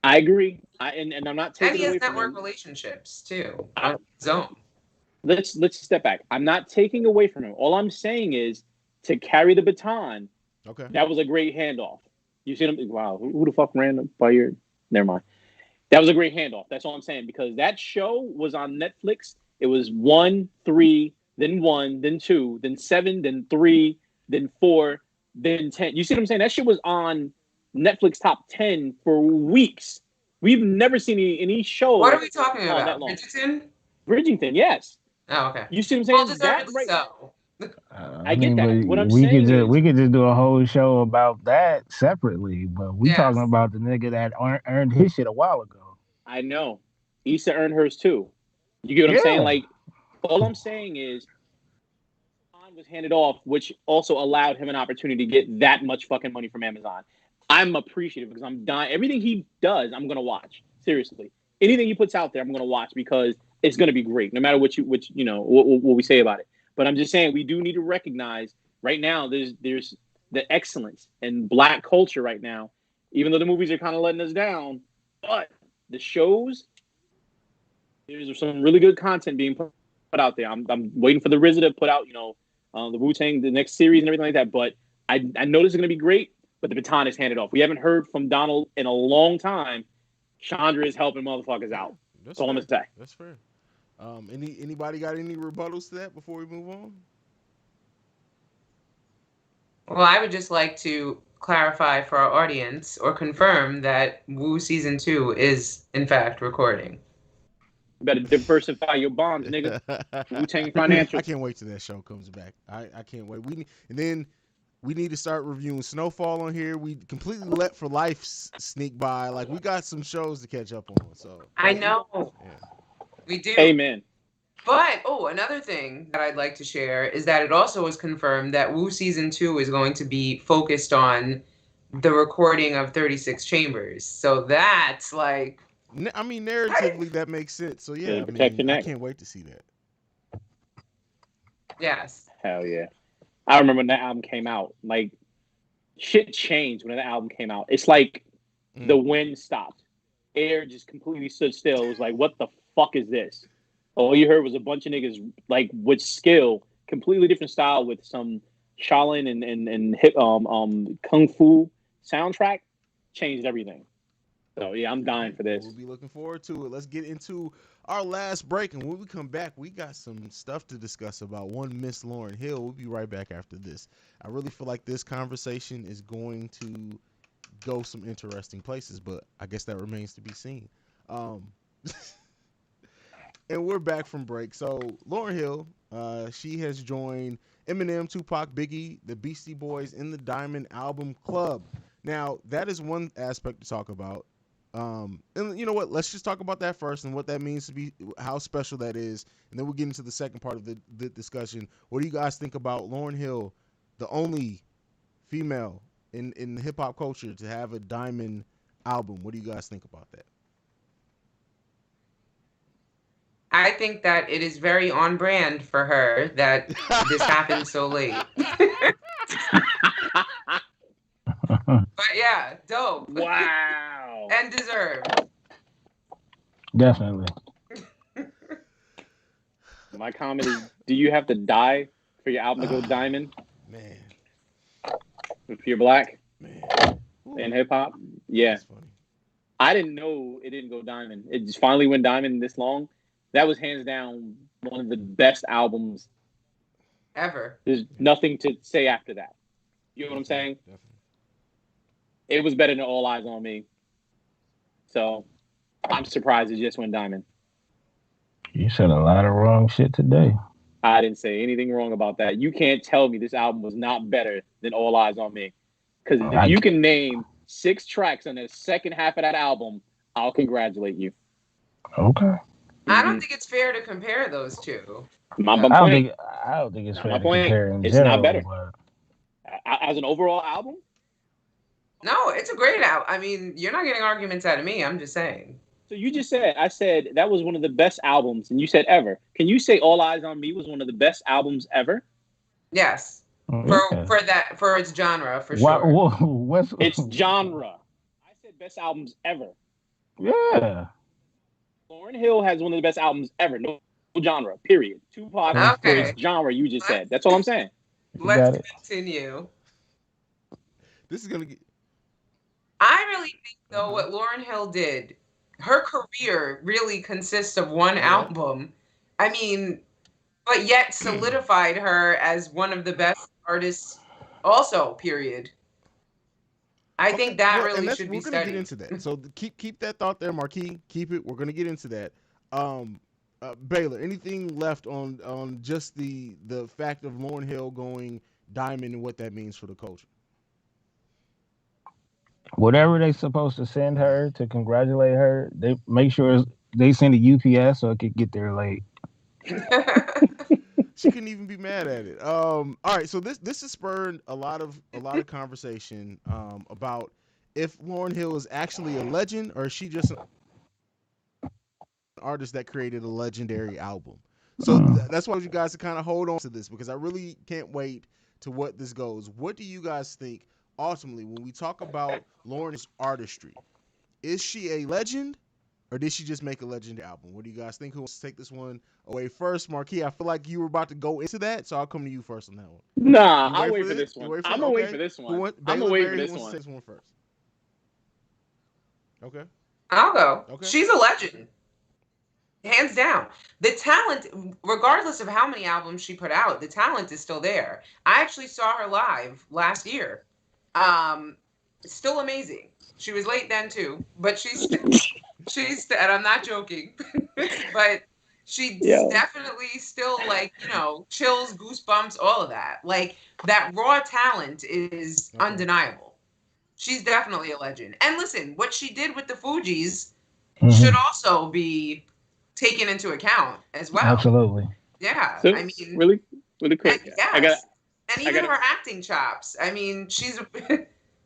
I agree. And I'm not And taking he has away from network him. relationships too I, on his own. let's step back. I'm not taking away from him. All I'm saying is to carry the baton. Okay. That was a great handoff. You see them? Wow, who the fuck ran by your? Never mind. That was a great handoff. That's all I'm saying because that show was on Netflix. It was 1, 3, then 1, then 2, then 7, then 3, then 4, then 10. You see what I'm saying? That shit was on Netflix top 10 for weeks. We've never seen any What show are we talking on that about? long. Bridgerton? Bridgington, yes. Oh, okay. You see what I'm Well, saying? That deservedly right. so. I I get mean, but that. What I'm we could saying just is, we could just do a whole show about that separately. But we talking Yes. about the nigga that earned his shit a while ago. I know Issa earned hers too. You get what I'm saying? Yeah. Like, all I'm saying is was handed off, which also allowed him an opportunity to get that much fucking money from Amazon. I'm appreciative because I'm dying. Everything he does, I'm gonna watch. Seriously, anything he puts out there, I'm gonna watch because it's gonna be great, no matter what we say about it. But I'm just saying we do need to recognize right now there's the excellence in black culture right now, even though the movies are kind of letting us down. But the shows, there's some really good content being put out there. I'm waiting for the RZA to put out, the Wu Tang, the next series and everything like that. But I know this is going to be great, but the baton is handed off. We haven't heard from Donald in a long time. Chandra is helping motherfuckers out. That's all I'm going to say. That's fair. Anybody got any rebuttals to that before we move on? Well, I would just like to clarify for our audience or confirm that Wu Season 2 is, in fact, recording. You better diversify your bonds, nigga. Wu Tang I Financials. can't wait till that show comes back. I can't wait. And then we need to start reviewing Snowfall on here. We completely let For Life sneak by. Like, we got some shows to catch up on. So I know. yeah. We do. Amen. But, another thing that I'd like to share is that it also was confirmed that Wu Season 2 is going to be focused on the recording of 36 Chambers. So that's like... I mean, narratively, that makes sense. So yeah, Protect your I neck. can't wait to see that. Yes. Hell yeah. I remember when that album came out. Like, shit changed when that album came out. It's like the wind stopped. Air just completely stood still. It was like, what the fuck is this? All you heard was a bunch of niggas, like, with skill, completely different style with some Shaolin and hip kung fu soundtrack. Changed everything. So yeah, I'm dying for this. We'll be looking forward to it. Let's get into our last break, and when we come back, we got some stuff to discuss about one Miss Lauryn Hill. We'll be right back after this. I really feel like this conversation is going to go some interesting places, but I guess that remains to be seen. And we're back from break. So Lauryn Hill, she has joined Eminem, Tupac, Biggie, the Beastie Boys in the Diamond Album Club. Now that is one aspect to talk about. And you know what? Let's just talk about that first and what that means to be, how special that is, and then we'll get into the second part of the discussion. What do you guys think about Lauryn Hill, the only female in hip hop culture to have a diamond album? What do you guys think about that? I think that it is very on brand for her that this happened so late. But yeah, dope. Wow. And deserved. Definitely. My comment is: do you have to die for your album to go diamond? Man, If you're black man. in hip hop, yeah. That's funny. I didn't know it didn't go diamond. It just finally went diamond this long. That was hands down one of the best albums Ever. There's nothing to say after that. You know what I'm saying? Definitely. It was better than All Eyes on Me. So I'm surprised it just went diamond. You said a lot of wrong shit today. I didn't say anything wrong about that. You can't tell me this album was not better than All Eyes on Me. Because if you can name 6 tracks on the second half of that album, I'll congratulate you. Okay. I don't think it's fair to compare those two. My I point, don't think it's fair my to point, compare in it's general, not better. but As an overall album, No, it's a great album. I mean, you're not getting arguments out of me. I'm just saying. so you just said, I said that was one of the best albums, and you said ever. Can you say All Eyes on Me was one of the best albums ever? Yes. yeah. For its genre, for Why, sure. what's It's genre. I said best albums ever. Yeah. Lauryn Hill has one of the best albums ever. No genre, period. Tupac Okay. for its genre, you just said. That's all I'm saying. Let's continue. This is gonna get. I really think, though, what Lauryn Hill did, her career really consists of one album. I mean, but yet solidified her as one of the best artists also, period. I think that really should be We're gonna studied. get into that. So keep that thought there, Marquis. Keep it. We're gonna get into that. Baylor, anything left on just the fact of Lauryn Hill going diamond and what that means for the culture? Whatever they supposed to send her to congratulate her, they make sure they send a UPS so it could get there late. She couldn't even be mad at it. All right, so this has spurred a lot of conversation about if Lauryn Hill is actually a legend or is she just an artist that created a legendary album. So that's why you guys to kind of hold on to this, because I really can't wait to what this goes. What do you guys think ultimately when we talk about Lauryn's artistry? Is she a legend or did she just make a legendary album? What do you guys think? Who wants to take this one away first? Marquis, I feel like you were about to go into that, so I'll come to you first on that one. Nah, I'll wait for this one. I'm going to wait for this one. I'm going to wait for this one. This one first. Okay. I'll go. Okay. She's a legend. Hands down. The talent, regardless of how many albums she put out, the talent is still there. I actually saw her live last year. Still amazing. She was late then too, but she's and I'm not joking, but she's definitely still, like, you know, chills, goosebumps, all of that. Like, that raw talent is undeniable. She's definitely a legend. And listen, what she did with the Fugees should also be taken into account as well. Absolutely. Yeah. So, I mean, really quick. Yes. And even her acting chops. I mean, she's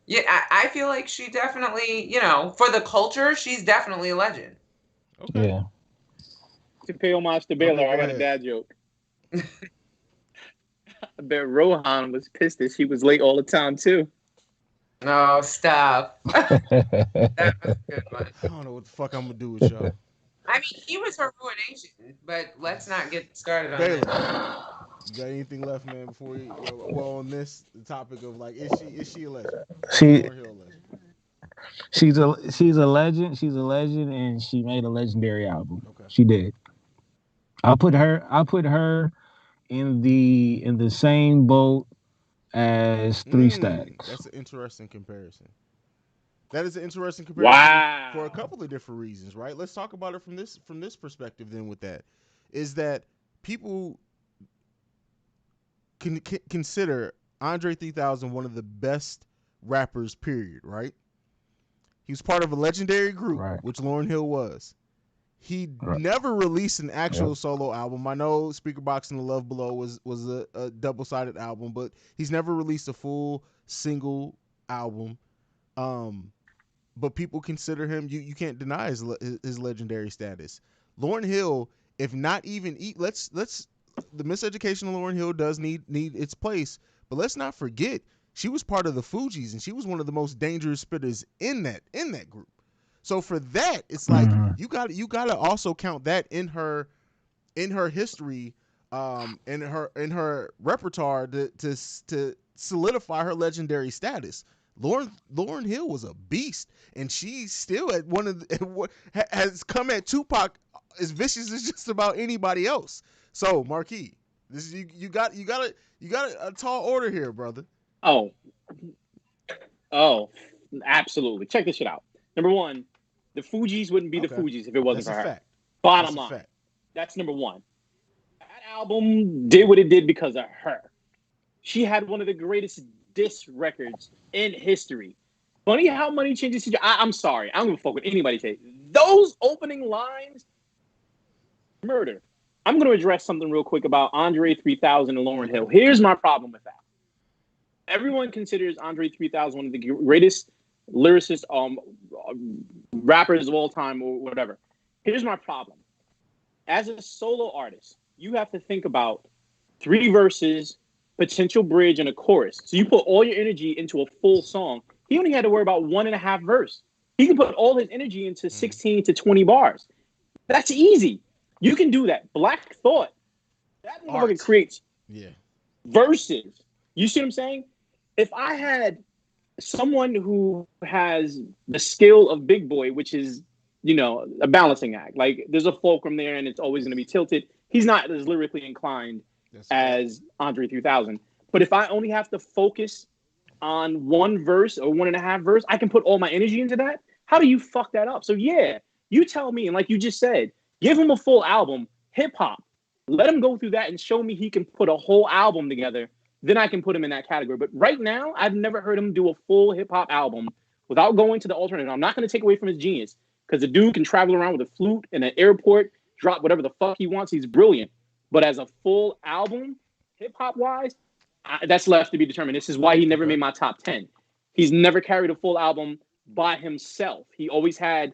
yeah, I feel like she definitely, you know, for the culture, she's definitely a legend. Okay. Yeah. To pay homage to Baylor, I got a dad joke. I bet Rohan was pissed that she was late all the time too. Oh, stop. That was a good one. I don't know what the fuck I'm gonna do with y'all. I mean, he was her ruination, but let's not get started on Baylor, that. you got anything left, man? Before we on this the topic of, like, is she a legend? She's a legend. She's a legend, and she made a legendary album. Okay. She did. I'll put her in the same boat as 3 Stacks. That's an interesting comparison. That is an interesting comparison for a Wow. couple of different reasons, right? Let's talk about it from this perspective. Then, with that, is that people can consider Andre 3000 one of the best rappers. Period. Right? He was part of a legendary group, Right. which Lauryn Hill was. He Right. never released an actual Yep. solo album. I know Speaker Box and the Love Below was a double sided album, but he's never released a full single album. Um, but people consider him. You can't deny his legendary status. Lauryn Hill, if not even let's the miseducation of Lauryn Hill does need its place, but let's not forget she was part of the Fugees and she was one of the most dangerous spitters in that group. So for that, it's like Mhm. you got to also count that in her history, in her repertoire to solidify her legendary status. Lauryn Hill was a beast, and she still at one of the, has come at Tupac as vicious as just about anybody else. So Marquis, this is you got a tall order here, brother. Oh, oh, absolutely. Check this shit out. Number one, the Fugees wouldn't be the Okay, Fugees if it wasn't that's for a her. fact. Bottom That's a line. fact. That's number one. That album did what it did because of her. She had one of the greatest diss records in history. Funny how money changes. I'm sorry. I don't give a fuck what anybody says. Those opening lines, murder. I'm going to address something real quick about Andre 3000 and Lauryn Hill. Here's my problem with that. Everyone considers Andre 3000 one of the greatest lyricists, rappers of all time, or whatever. Here's my problem. As a solo artist, you have to think about 3 verses, potential bridge, and a chorus. So you put all your energy into a full song. He only had to worry about 1.5 verse. He can put all his energy into 16 to 20 bars. That's easy. You can do that. Black Thought. That motherfucker creates verses. You see what I'm saying? If I had someone who has the skill of Big Boy, which is, a balancing act. Like there's a fulcrum there and it's always going to be tilted. He's not as lyrically inclined as Andre 3000. But if I only have to focus on 1 verse or 1.5 verse, I can put all my energy into that. How do you fuck that up? So yeah, you tell me, and like you just said, give him a full album, hip hop. Let him go through that and show me he can put a whole album together. Then I can put him in that category. But right now, I've never heard him do a full hip hop album without going to the alternative. I'm not going to take away from his genius because the dude can travel around with a flute in an airport, drop whatever the fuck he wants. He's brilliant. But as a full album, hip hop wise, that's left to be determined. This is why he never made my top 10. He's never carried a full album by himself. He always had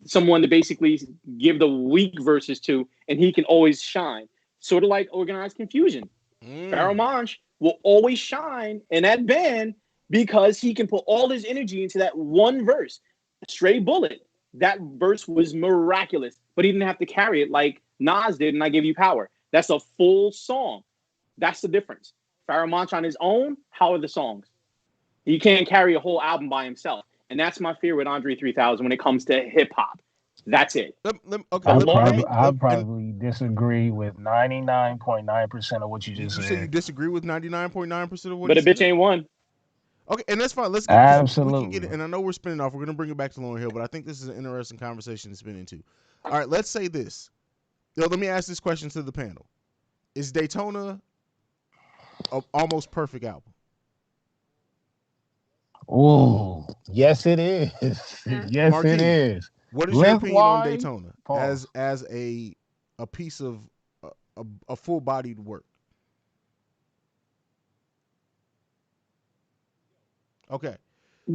someone to basically give the weak verses to, and he can always shine. Sort of like Organized Confusion. Pharoah Monch will always shine in that band because he can put all his energy into that 1 verse. Stray Bullet, that verse was miraculous, but he didn't have to carry it like Nas did, and I Give You Power. That's a full song. That's the difference. Pharoah Monch on his own, how are the songs? He can't carry a whole album by himself. And that's my fear with Andre 3000 when it comes to hip hop. That's it. I probably disagree with 99.9% of what you just said. You say you disagree with 99.9% of what but he a bitch said? ain't one. Okay, and that's fine. Let's Absolutely. We can get it. And I know we're spinning off. We're going to bring it back to Lauryn Hill, but I think this is an interesting conversation to spin into. All right, let's say this. Let me ask this question to the panel. Is Daytona an almost perfect album? Oh, yes, it is. Yes, Marquis, it is. What is your opinion on Daytona as a piece of a full-bodied work? Okay.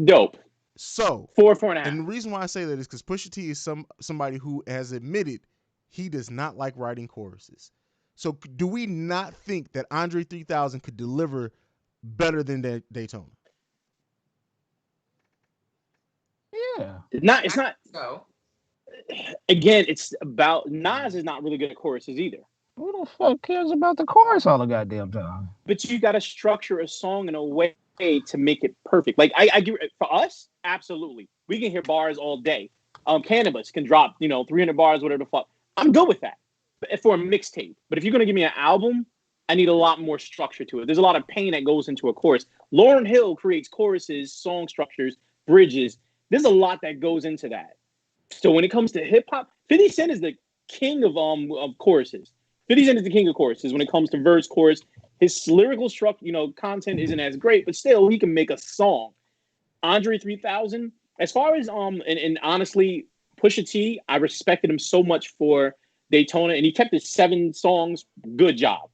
Dope. So 4.5. And the reason why I say that is because Pusha T is somebody who has admitted he does not like writing choruses. So do we not think that Andre 3000 could deliver better than Daytona? Yeah. It's not. So Again, it's about Nas is not really good at choruses either. Who the fuck cares about the chorus all the goddamn time? But you got to structure a song in a way to make it perfect. Like I give for us, absolutely, we can hear bars all day. Cannabis can drop 300 bars, whatever the fuck. I'm good with that for a mixtape. But if you're gonna give me an album, I need a lot more structure to it. There's a lot of pain that goes into a chorus. Lauryn Hill creates choruses, song structures, bridges There's a lot that goes into that. So when it comes to hip hop, 50 Cent is the king of choruses. 50 Cent is the king of choruses when it comes to verse, chorus. His lyrical structure, content isn't as great, but still he can make a song. Andre 3000, as far as and honestly, Pusha T, I respected him so much for Daytona, and he kept his 7 songs. Good job.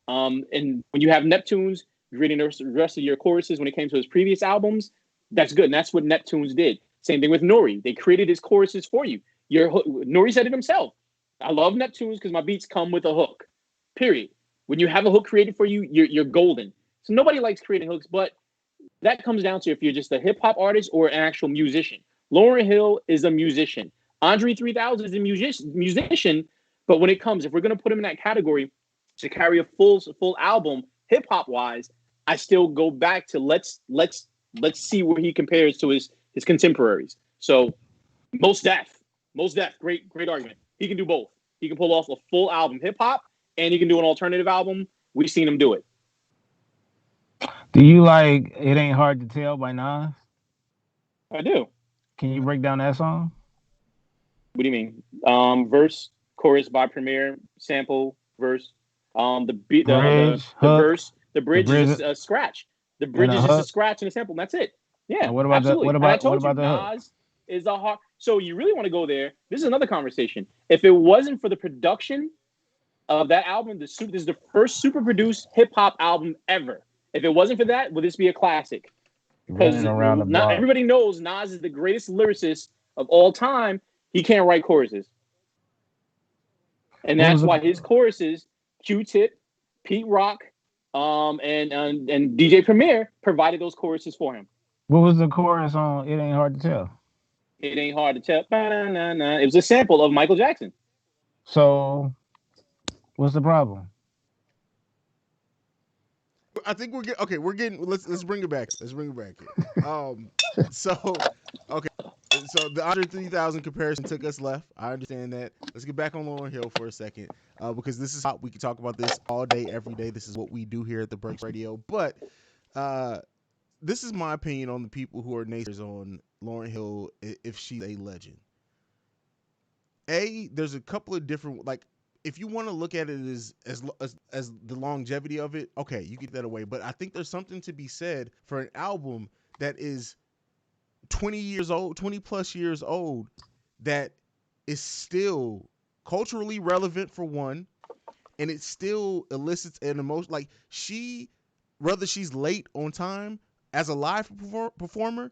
And when you have Neptunes reading the rest of your choruses when it came to his previous albums, that's good. And that's what Neptunes did. Same thing with Nori. They created his choruses for you. Nori said it himself. I love Neptunes because my beats come with a hook. Period. When you have a hook created for you, you're golden. So nobody likes creating hooks, but that comes down to if you're just a hip hop artist or an actual musician. Lauryn Hill is a musician. Andre 3000 is a musician, but when it comes, if we're going to put him in that category to carry a full album, hip hop wise, I still go back to let's see where he compares to his contemporaries. So Mos Def, great argument. He can do both. He can pull off a full album hip hop, and he can do an alternative album. We've seen him do it. Do you like It Ain't Hard to Tell by Nas? I do. Can you break down that song? What do you mean? Verse, chorus by Premier, sample, verse. The beat, the verse, the bridge is a scratch. The bridge is just a scratch and a sample. And that's it. Yeah, and what about absolutely. What about the Nas is a hard. So you really want to go there? This is another conversation. If it wasn't for the production of that album, this is the first super produced hip hop album ever. If it wasn't for that, would this be a classic? Because not everybody knows Nas is the greatest lyricist of all time. He can't write choruses, and that's why his choruses, Q-Tip, Pete Rock, and DJ Premier provided those choruses for him. What was the chorus on It Ain't Hard to Tell? It ain't hard to tell. It was a sample of Michael Jackson. So, what's the problem? I think we're getting okay. We're getting let's bring it back. Let's bring it back. So okay. So the Andre 3000 comparison took us left. I understand that. Let's get back on Lauryn Hill for a second, because this is hot. We can talk about this all day, every day. This is what we do here at the Breaks Radio. But this is my opinion on the people who are naysayers on Lauryn Hill if she's a legend. There's a couple of different if you want to look at it as the longevity of it, okay, you get that away. But I think there's something to be said for an album that is 20 plus years old, that is still culturally relevant for one, and it still elicits an emotion. Like whether she's late on time as a live performer,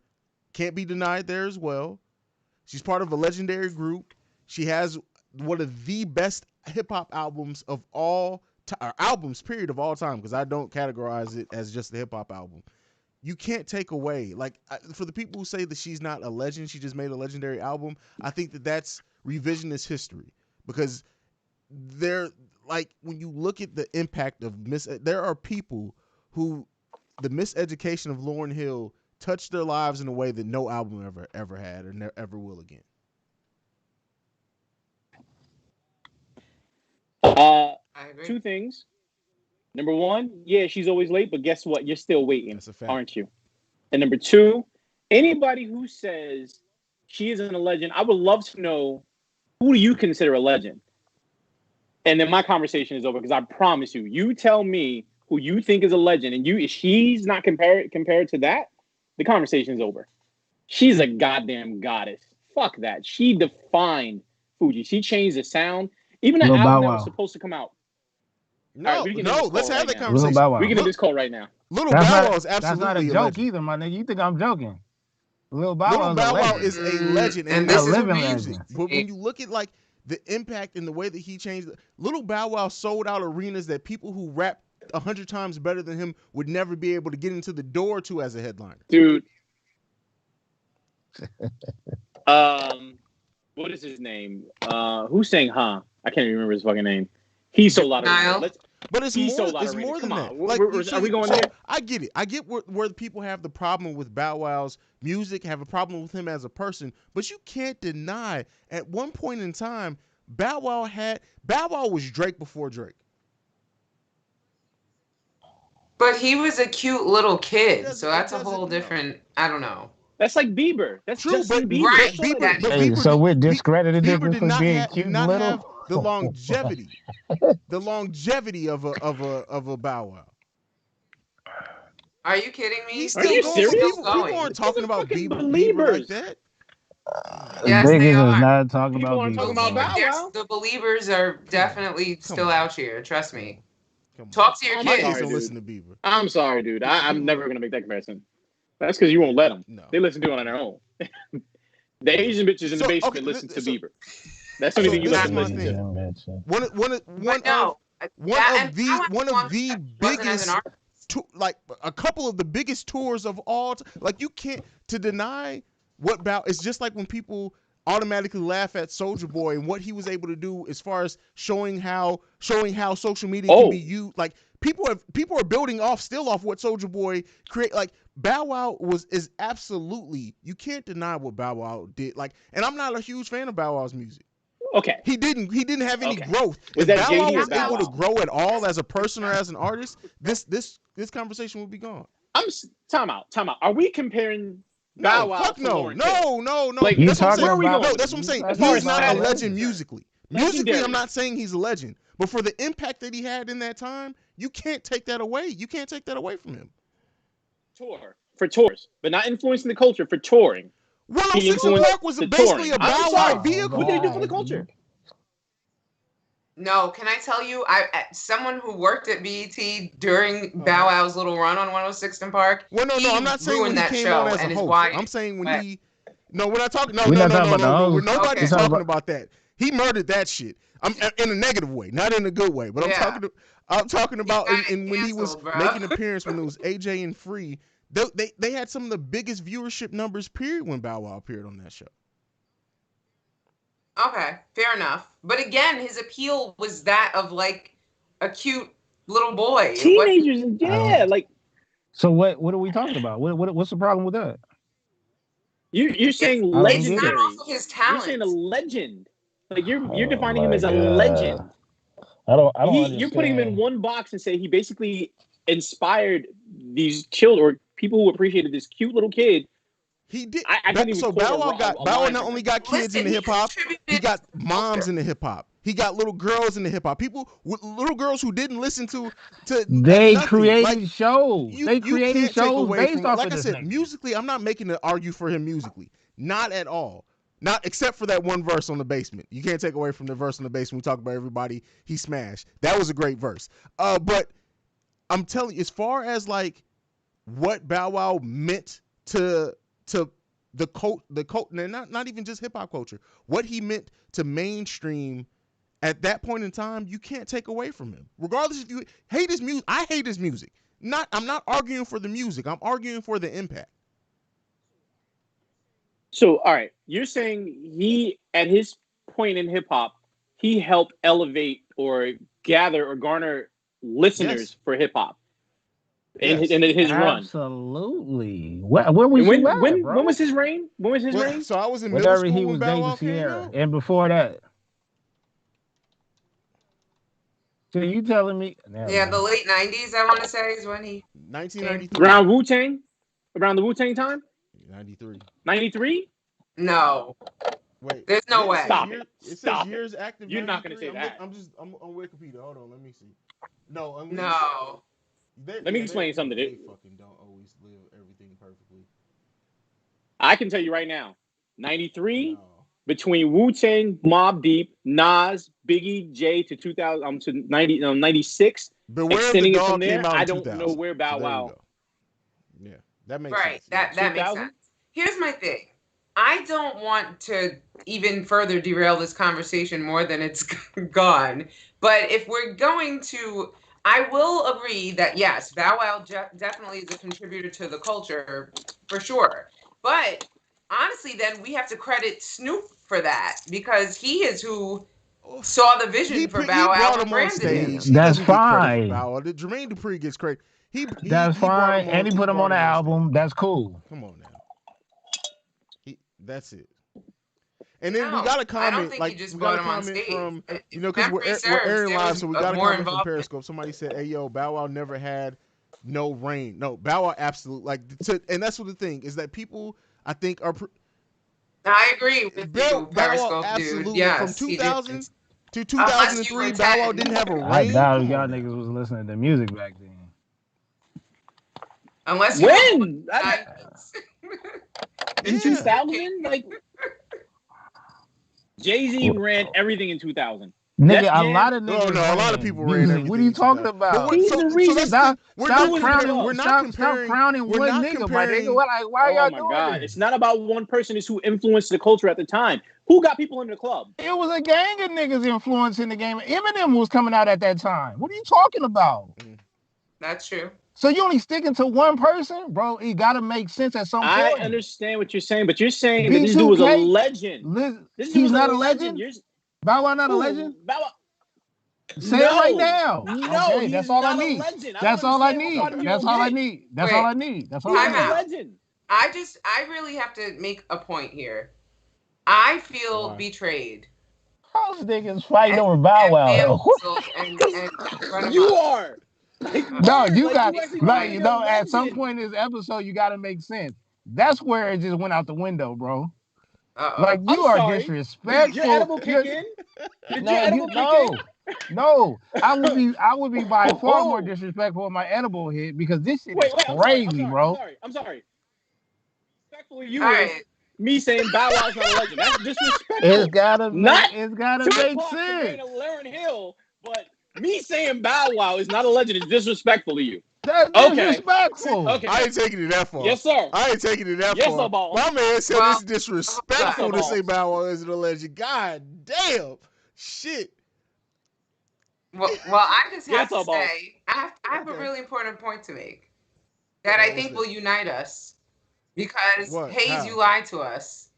can't be denied there as well. She's part of a legendary group. She has one of the best hip hop albums of all albums period of all time, because I don't categorize it as just a hip hop album. You can't take away for the people who say that she's not a legend, she just made a legendary album. I think that's revisionist history, because when you look at the impact of there are people who the miseducation of Lauryn Hill touched their lives in a way that no album ever had or ever will again. I agree. 2 things. Number 1, yeah, she's always late, but guess what? You're still waiting, That's a fact. Aren't you? And number 2, anybody who says she isn't a legend, I would love to know, who do you consider a legend? And then my conversation is over, because I promise you, you tell me who you think is a legend, and if she's not compared to that, the conversation is over. She's a goddamn goddess. Fuck that. She defined Fuji. She changed the sound. Even the album that was supposed to come out. No, let's have that conversation. We can do this call right now. Little Bow Wow is absolutely that's not a joke either, my nigga. You think I'm joking? Little Bow Wow is a legend, and this is a living legend. But when you look at the impact and the way that he changed, Little Bow Wow sold out arenas that people who rap 100 times better than him would never be able to get into the door to as a headliner. Dude. What is his name? Who sang Huh? I can't even remember his fucking name. He sold out arenas. But it's more than that. Are we going there? I get it. I get where people have the problem with Bow Wow's music, have a problem with him as a person. But you can't deny, at one point in time, Bow Wow was Drake before Drake. But he was a cute little kid, so that's a whole different. I don't know. That's like Bieber. That's True, Justin but Bieber. Right, That's all that that is. but is. Hey, Bieber so we're Be- discrediting Bieber niggas did for not being cute did and not little. have the longevity of a Bow Wow. Are you kidding He's me? Are still you going, but People's still serious? people going. aren't These talking are about fucking Bieber like believers. that. Oh my Yes, God. they Niggas is are. not talking People about aren't talking Bieber, about bro. Bow Wow. The believers are Come on, definitely come still on, out here. Trust me. come on. Talk to your I'm My kids. kids sorry, don't dude. listen to Bieber. I'm sorry, dude. I'm People, never gonna make that comparison. That's because you won't let them. no. They listen to it on their own. The Asian bitches in the So okay, basement listen to Bieber. That's the only so thing you this let is them my listen to. thing. Asian bitch. But no, that and Bow Wow One of belongs the wasn't as an biggest artist. like a couple of the biggest tours of all like you can't to deny what Bow it's just like when people automatically laugh at Soldier Boy and what he was able to do as far as showing how social media can be used. Like people are building still off what Soldier Boy create. Like Bow Wow is absolutely, you can't deny what Bow Wow did. Like, and I'm not a huge fan of Bow Wow's music. Okay. He didn't have any Okay. growth. Was If that Bow Wow JD or was Bow able to Wow? grow at all as a person or as an artist, this conversation would be gone. Time out. Are we comparing Bow No, Wow fuck to no. Lauryn Hill? No. Like, You That's what I'm talking where saying. are we about? No, going? that's what I'm saying. As far He's as not a status? legend musically. Musically, Legendary. I'm not saying he's a legend, but for the impact that he had in that time, you can't take that away. You can't take that away from him. For tours, but not influencing the culture for touring. 106 He in influenced Park was the basically touring. a I'm Bow sorry. Wow vehicle. What did he do for the culture? No, can I tell you? Someone who worked at BET during Bow Wow's little run on 106th and Park. Well, no, I'm not saying when ruined he that came show on as a and his host. wife. I'm saying when he. No, we're not talking. We're not talking about the No. host. Nobody's Okay. talking about that. He murdered that shit. I'm in a negative way, not in a good way. But I'm talking about and when he was canceled, bro. making an appearance when it was AJ and Free. They had some of the biggest viewership numbers. Period. When Bow Wow appeared on that show. Okay, fair enough. But again, his appeal was that of like a cute little boy. Teenagers, yeah. Like, so what are we talking about? What's the problem with that? you're saying I don't It's get not legendary. off of his talent. You're saying a legend. Like you're Oh defining him my as a God. legend. I don't understand. You're putting him in one box and say he basically inspired these children or people who appreciated this cute little kid. He did. I couldn't even So quote Bow Wow line not from only him. got kids Listen, in the hip hop, contributed he got to moms culture. in the hip hop. He got little girls in the hip hop. People with little girls who didn't listen to They nothing. created Like shows. They you created can't take shows away based from, off like of I this said, nigga. musically. I'm not making an argue for him musically, not at all. Not except for that one verse on the basement. You can't take away from the verse on the basement. We talk about everybody he smashed. That was a great verse. But I'm telling you, as far as like what Bow Wow meant to the not even just hip hop culture, what he meant to mainstream at that point in time, you can't take away from him. Regardless if you hate his music, I hate his music. I'm not arguing for the music. I'm arguing for the impact. So, all right, you're saying he, at his point in hip hop, he helped elevate or gather or garner listeners for hip hop in his run. Absolutely. Where was And you at, bro? when was his reign? When was his reign? So I was in middle Whenever school he when was Bow dating Wow came Sierra, out. and before that. So you telling me? Yeah, the late 90s, I want to say, is when he 1993. Around Wu-Tang? Around the Wu-Tang time? 93. 93? No. Wait, There's no way. Stop it. It says Stop years active. You're not gonna 93. say that. I'm on Wikipedia. Hold on, let me see. No. Let me explain something. They fucking don't always live everything perfectly. I can tell you right now. 93, No. between Wu-Tang, Mobb Deep, Nas, Biggie, J to 2000 to 96. Beware of the Extending it Dog from there, came out in I don't 2000. know where Bow So there you Wow. go. Yeah, that makes Right. sense. That makes 2000? sense. Here's my thing. I don't want to even further derail this conversation more than it's gone. But if we're going to, I will agree that yes, Bow Wow definitely is a contributor to the culture for sure. But honestly, then we have to credit Snoop for that because he is who saw the vision for Bow Wow brought and him on branded him. stage. He That's doesn't get credit for fine. Bow Wow. Jermaine Dupri gets credit. That's he brought fine. him on. And he put him on the album. Stage. That's cool. Come on now. That's it. And then we got a comment. I don't think like you just we got a brought him on comment stage. from If because memory we're serves, airing there live, was so we got a more comment from involvement. Periscope. Somebody said, "Hey yo, Bow Wow never had no reign." No, Bow Wow absolutely and that's what the thing is that people. I think are I agree with you, Bow Wow Periscope dude. absolutely from Yes, he 2000 didn't. to Unless you 2003. were Bow Wow 10. didn't have a I reign. doubt if Come y'all on now. niggas was listening to music back then. Unless you were born When? in the 90s. In Yeah. 2000? Like, Jay-Z ran everything in 2000. Nigga, Def a Jam, lot of No, niggas no, a lot of ran people ran music. What are everything you in talking 2000. But about? what, he's the so reason. that's the, Who was in the club? we're not Stop comparing crowning we're one not nigga, my nigga. comparing What, like, why Oh y'all my doing God. this? It's not about one person, it's who influenced the culture at the time. Who got people in the club? It was a gang of niggas influencing the game. Eminem was coming out at that time. What are you talking about? That's true. So you only sticking to one person, bro? It gotta make sense at some I point. understand what you're saying, but you're saying that this dude was a B2K, legend. This dude he's was not a legend. legend. Bow Wow not a Who? legend. Bow Wow. Say it right No, now. no, Okay, he's that's all I not a need. legend. I That's don't all I understand what part need. you That's don't all I get. need. That's Wait. all I need. That's all He I was Time a need. out. legend. I really have to make a point here. I feel Why? betrayed Those niggas fighting and, over Bow and Wow though. bamboozled and run him You up. are. Like, No, word, you like got you actually Right. believe like that you you're a know. At some legend. point in this episode, you got to make sense. That's where it just went out the window, bro. Uh-oh. Like I'm you are sorry. Did your disrespectful. edible kick in? Did your No, edible kick in? no. I would be by far more Oh. disrespectful if my edible hit because this shit Wait, is I'm crazy, bro. Respectful to you All is right. me saying Bow Wow's not a legend. That's disrespectful. It's gotta Not make Tupac sense. compared to LAURYN Hill, but me saying Bow Wow is not a legend is disrespectful to you. That's Okay. disrespectful. Okay. I ain't taking it that far. Yes, sir. I ain't taking it that Yes, far. sir, boss. My man said Well, it's disrespectful to boss. say Bow Wow isn't a legend. God damn. Shit. Well, I just have Yes, to sir, boss. say, I have a Okay. really important point to make that Well, I think what's will unite us because What? Hayes, How? you lied to us.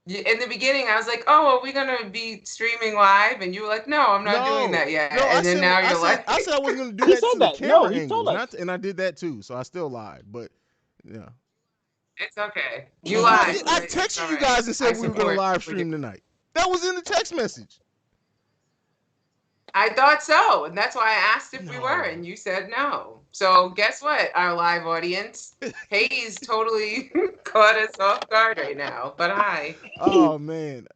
In the beginning, I was like, "Oh, are we gonna be streaming live?" And you were like, "No, I'm not doing that yet." No, And then now you're like, I said I wasn't gonna do He that said to the that. No, camera he told angles, us. and I did that too. So I still lied, but yeah. "It's okay, you I lied." I but it's texted all you right. guys and said I we were gonna support live what stream tonight. That was in the text message. I thought so, and that's why I asked if we were, No. and you said no. So guess what, our live audience, Hayes totally caught us off guard right now. But hi. Oh man,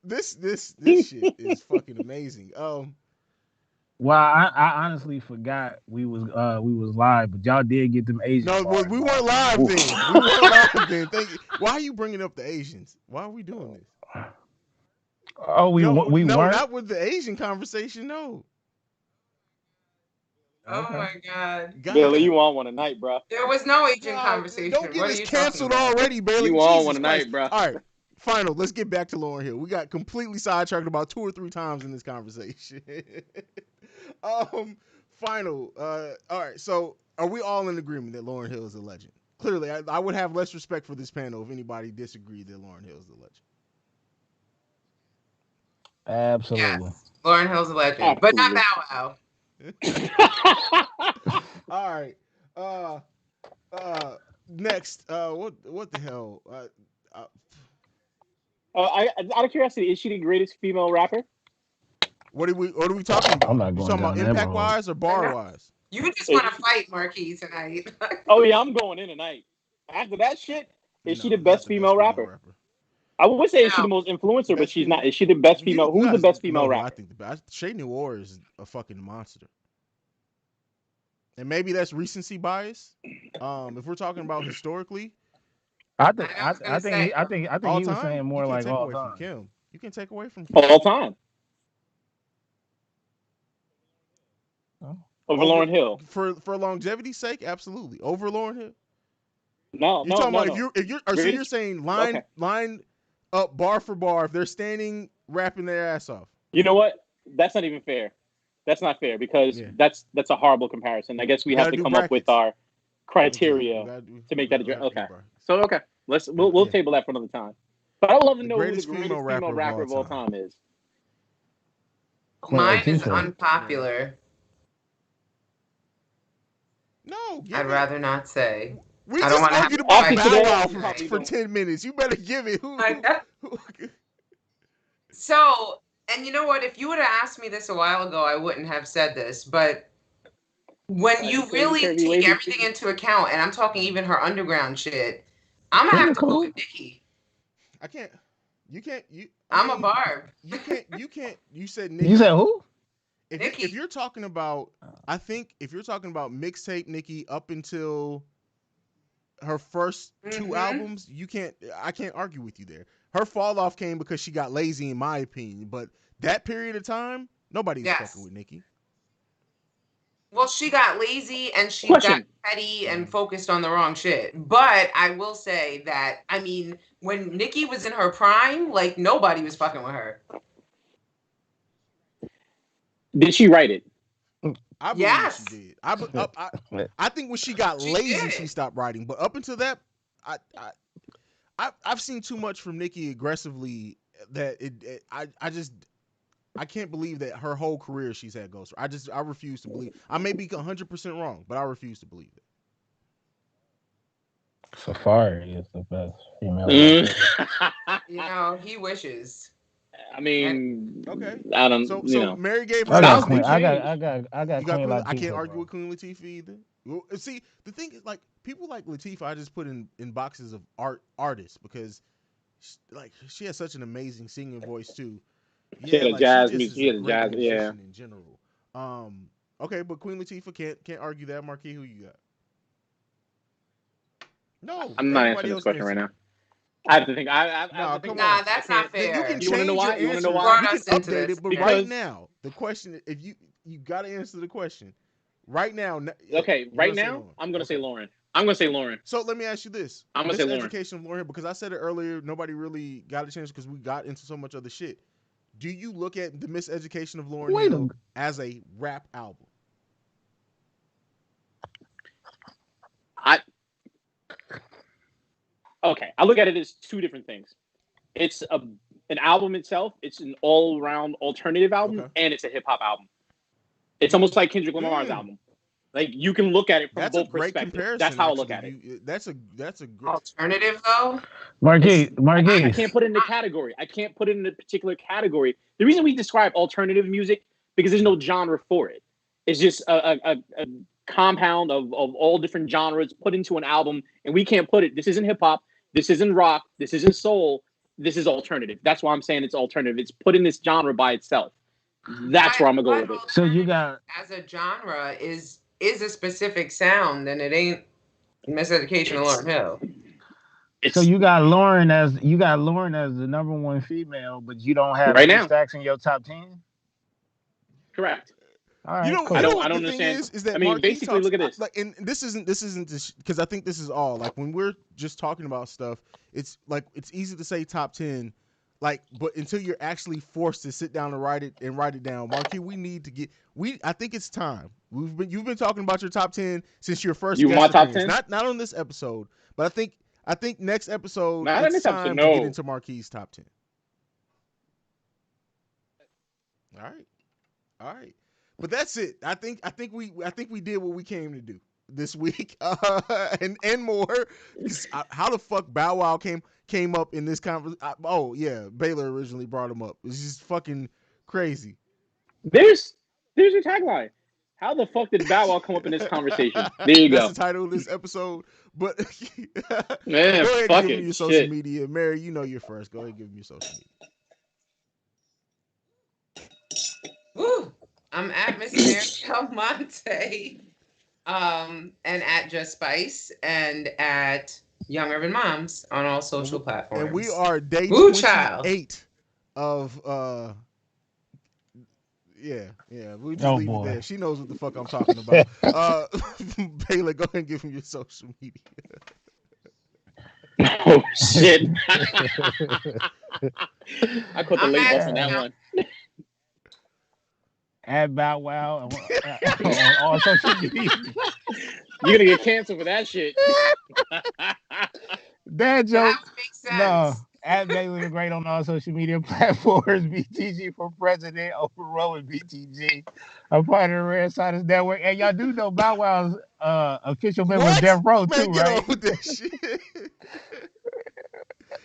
this shit is fucking amazing. Well, I honestly forgot we was live, but y'all did get them Asian No, bars. we weren't live Ooh. then. We weren't live then. Thank you. Why are you bringing up the Asians? Why are we doing this? Oh, we No, weren't. not with the Asian conversation. No. Oh Okay. my God. Billy, God. you on one tonight, bro. There was no Asian God, conversation. don't get What are us you talking canceled about? already, Bailey. You on Jesus one Christ. tonight, bro. All right. Final. Let's get back to Lauryn Hill. We got completely sidetracked about 2 or 3 times in this conversation. Final. All right. So, are we all in agreement that Lauryn Hill is a legend? Clearly, I would have less respect for this panel if anybody disagreed that Lauryn Hill is a legend. Absolutely. Yes, Lauryn Hill's a legend, but not Bow Wow. All right. Next. What the hell? Out of curiosity, is she the greatest female rapper? What are we talking about? I'm not You going talking about down that impact road. wise or bar wise? You just want to fight Marquis tonight. Oh yeah, I'm going in tonight. After that shit, is she the not best the female rapper? rapper. I would say is she No. the most influencer, but Best she's female- not. Is she the best female? Who's the best female no, I rapper? think the best. Shay Noir is a fucking monster. And maybe that's recency bias. If we're talking about historically, I think I was gonna say. all he was time, saying more you can like take all away from time. Kim. You can take away from Kim. All time. Over Lauryn Hill. For longevity's sake, absolutely. Over Lauryn Hill. No, You're talking about no. if you're so you're saying line up bar for bar if they're standing rapping their ass off. You know what? That's not even fair. That's not fair because that's a horrible comparison. I guess we have to come up with our criteria to make that address. Okay. So we'll table that for another time. But I'd love to know who the greatest female rapper of all time is. Mine is unpopular. No, I'd rather not say. We I don't just want to argued have about Bow Wow fight. for 10 minutes. You better give it. So, and you know what? If you would have asked me this a while ago, I wouldn't have said this. But when you really take everything into account, and I'm talking even her underground shit, I'm gonna They're have to go cool. with Nikki. I can't. You can't. You. I'm a Barb. You can't. You can't. You said You Nikki. said who? If Nikki. you're talking about, I think if you're talking about mixtape Nikki up until her first two albums, you can't. I can't argue with you there. Her fall off came because she got lazy, in my opinion. But that period of time, nobody's fucking Yes. with Nikki. Well, she got lazy and she got Question. petty and focused on the wrong shit. But I will say that, I mean, when Nikki was in her prime, like nobody was fucking with her. Did she write it? I believe Yes. she did. I think when she got She lazy, did. she stopped writing. But up until that, I've seen too much from Nikki aggressively that I can't believe that her whole career she's had ghost. I refuse to believe. I may be 100% wrong, but I refuse to believe it. Safari is the best female. You know, he wishes. I mean, Okay. I don't. So you know, Mary gave her I got styles best can Queen. Nikki. change. I got You got Queen Queen. Latifah. I can't argue bro. with Queen Latifah either. Well, see, the thing is, like, people like Latifah, I just put in boxes of artists because, she has such an amazing singing voice too. She Yeah, had a like she jazz just music. is She a had a great jazz. Yeah. musician in general. Okay, but Queen Latifah can't argue that. Marquis, who you got? No, I'm not everybody answering this else question right answered. now. I have to think. I have No, to think come about on. Nah, it. I that's can't. not You can fair. You want to know change your why? You want to know answer. why? You Brought can us into update this. it, but right Because now, the question, if you got to answer the question. Right now, okay, you're right gonna say now Lauren. I'm gonna say Okay. LAURYN. I'm gonna say LAURYN. So let me ask you this: I'm gonna say LAURYN. Miseducation of Lauren, because I said it earlier, nobody really got a chance because we got into so much other shit. Do you look at the Miseducation of Lauryn Wait a Hill as a rap album? I okay. I look at it as two different things. It's an album itself. It's an all around alternative album, Okay. and it's a hip hop album. It's almost like Kendrick Lamar's album. Like you can look at it from That's a both great perspectives. That's comparison, how I look actually. at it. That's a great. Alternative though? Marquise. I can't put it in a category. I can't put it in a particular category. The reason we describe alternative music because there's no genre for it. It's just a compound of all different genres put into an album, and we can't put it. This isn't hip hop. This isn't rock. This isn't soul. This is alternative. That's why I'm saying it's alternative. It's put in this genre by itself. That's where I'm gonna go with it. So you got as a genre is a specific sound, and it ain't Miseducation of Lauryn Hill. so you got Lauren as the number one female, but you don't have Right any now. stacks in your top 10. Correct. All right, You cool. know I what don't the thing understand. is that I mean, Marquis basically, talks look at this. like, and this isn't because I think this is all like when we're just talking about stuff. It's like it's easy to say top 10, like, but until you're actually forced to sit down and write it down, Marquis, we need to get I think it's time. You've been talking about your top 10 since your first You guest want my top appearance, 10? not on this episode, but I think next episode Not in it's this episode. time to get No. into Marquis' top 10. All right. But that's it. I think we did what we came to do this week, and more. How the fuck Bow Wow came up in this conversation? Oh yeah, Baylor originally brought him up. It's just fucking crazy. There's your tagline. How the fuck did Bow Wow come up in this conversation? There you That's go. the title of this episode. But Man, go ahead and fuck give me it. your social Shit. media, Mary. You know you're first. Go ahead and give me your social media. Woo! I'm at Miss Mary Almonte, and at Just Spice, and at Young Urban Moms on all social platforms. And we are day Woo, 28 of Yeah. We just leave it there. She knows what the fuck I'm talking about. Baylor, go ahead and give me your social media. Oh shit! I caught the late bus on that one. At Bow Wow on all social media. You're gonna get canceled for that shit. That joke. That makes sense. No. At Baylor the Great on all social media platforms. BTG for president. Overall with BTG. I'm part of the Red Siders Network. And y'all do know Bow Wow's official member of Death Row too, Man, get right? on with that shit.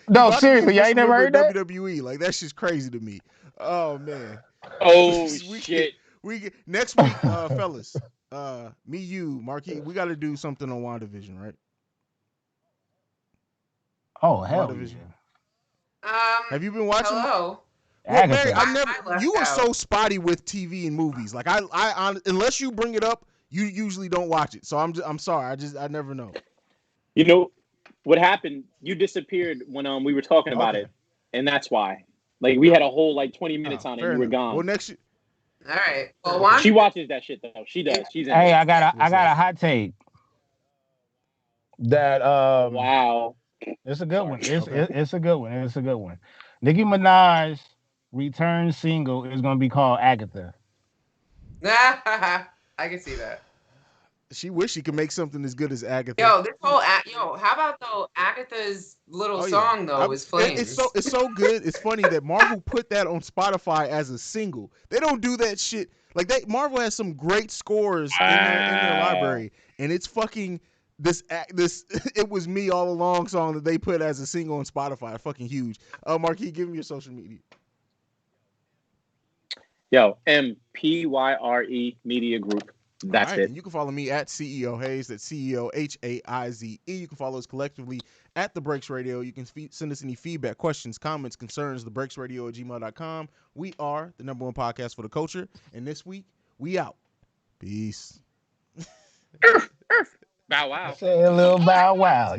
No, seriously, y'all ain't never heard that? WWE, like that shit's crazy to me. Oh man. Oh shit. We next week, fellas. Me, you, Marquis, we got to do something on WandaVision, right? Oh hell WandaVision? yeah. Have you been watching? Hello. Well, Mary, Agatha. I left You are so out. spotty with TV and movies. Like unless you bring it up, you usually don't watch it. So I'm sorry. I never know. You know what happened? You disappeared when we were talking about Okay. it, and that's why. Like we had a whole like 20 minutes Oh, on it, and fair you were enough. Well, gone. next. All right. Well, Okay. She watches that shit though. She does. She's into Hey, it. I What's got a up? hot take that Wow. it's a good Sorry. one. It's Okay. it's a good one. It's a good one. Nicki Minaj return single is gonna be called Agatha. I can see that. She wish she could make something as good as Agatha. Yo, how about though Agatha's little Oh yeah, song though is Flames. it's so good. It's funny that Marvel put that on Spotify as a single. They don't do that shit. Like Marvel has some great scores in their Wow. library, and it's fucking this it was me all along song that they put as a single on Spotify. Fucking huge. Marquis, give me your social media. Yo, MPYRE Media Group. All That's right, it. and you can follow me at CEO Hayes. That's CEO Haize. You can follow us collectively at The Breaks Radio. You can send us any feedback, questions, comments, concerns, thebreaksradio@gmail.com. We are the #1 podcast for the culture, and this week we out. Peace. Bow wow. Say a little bow wow.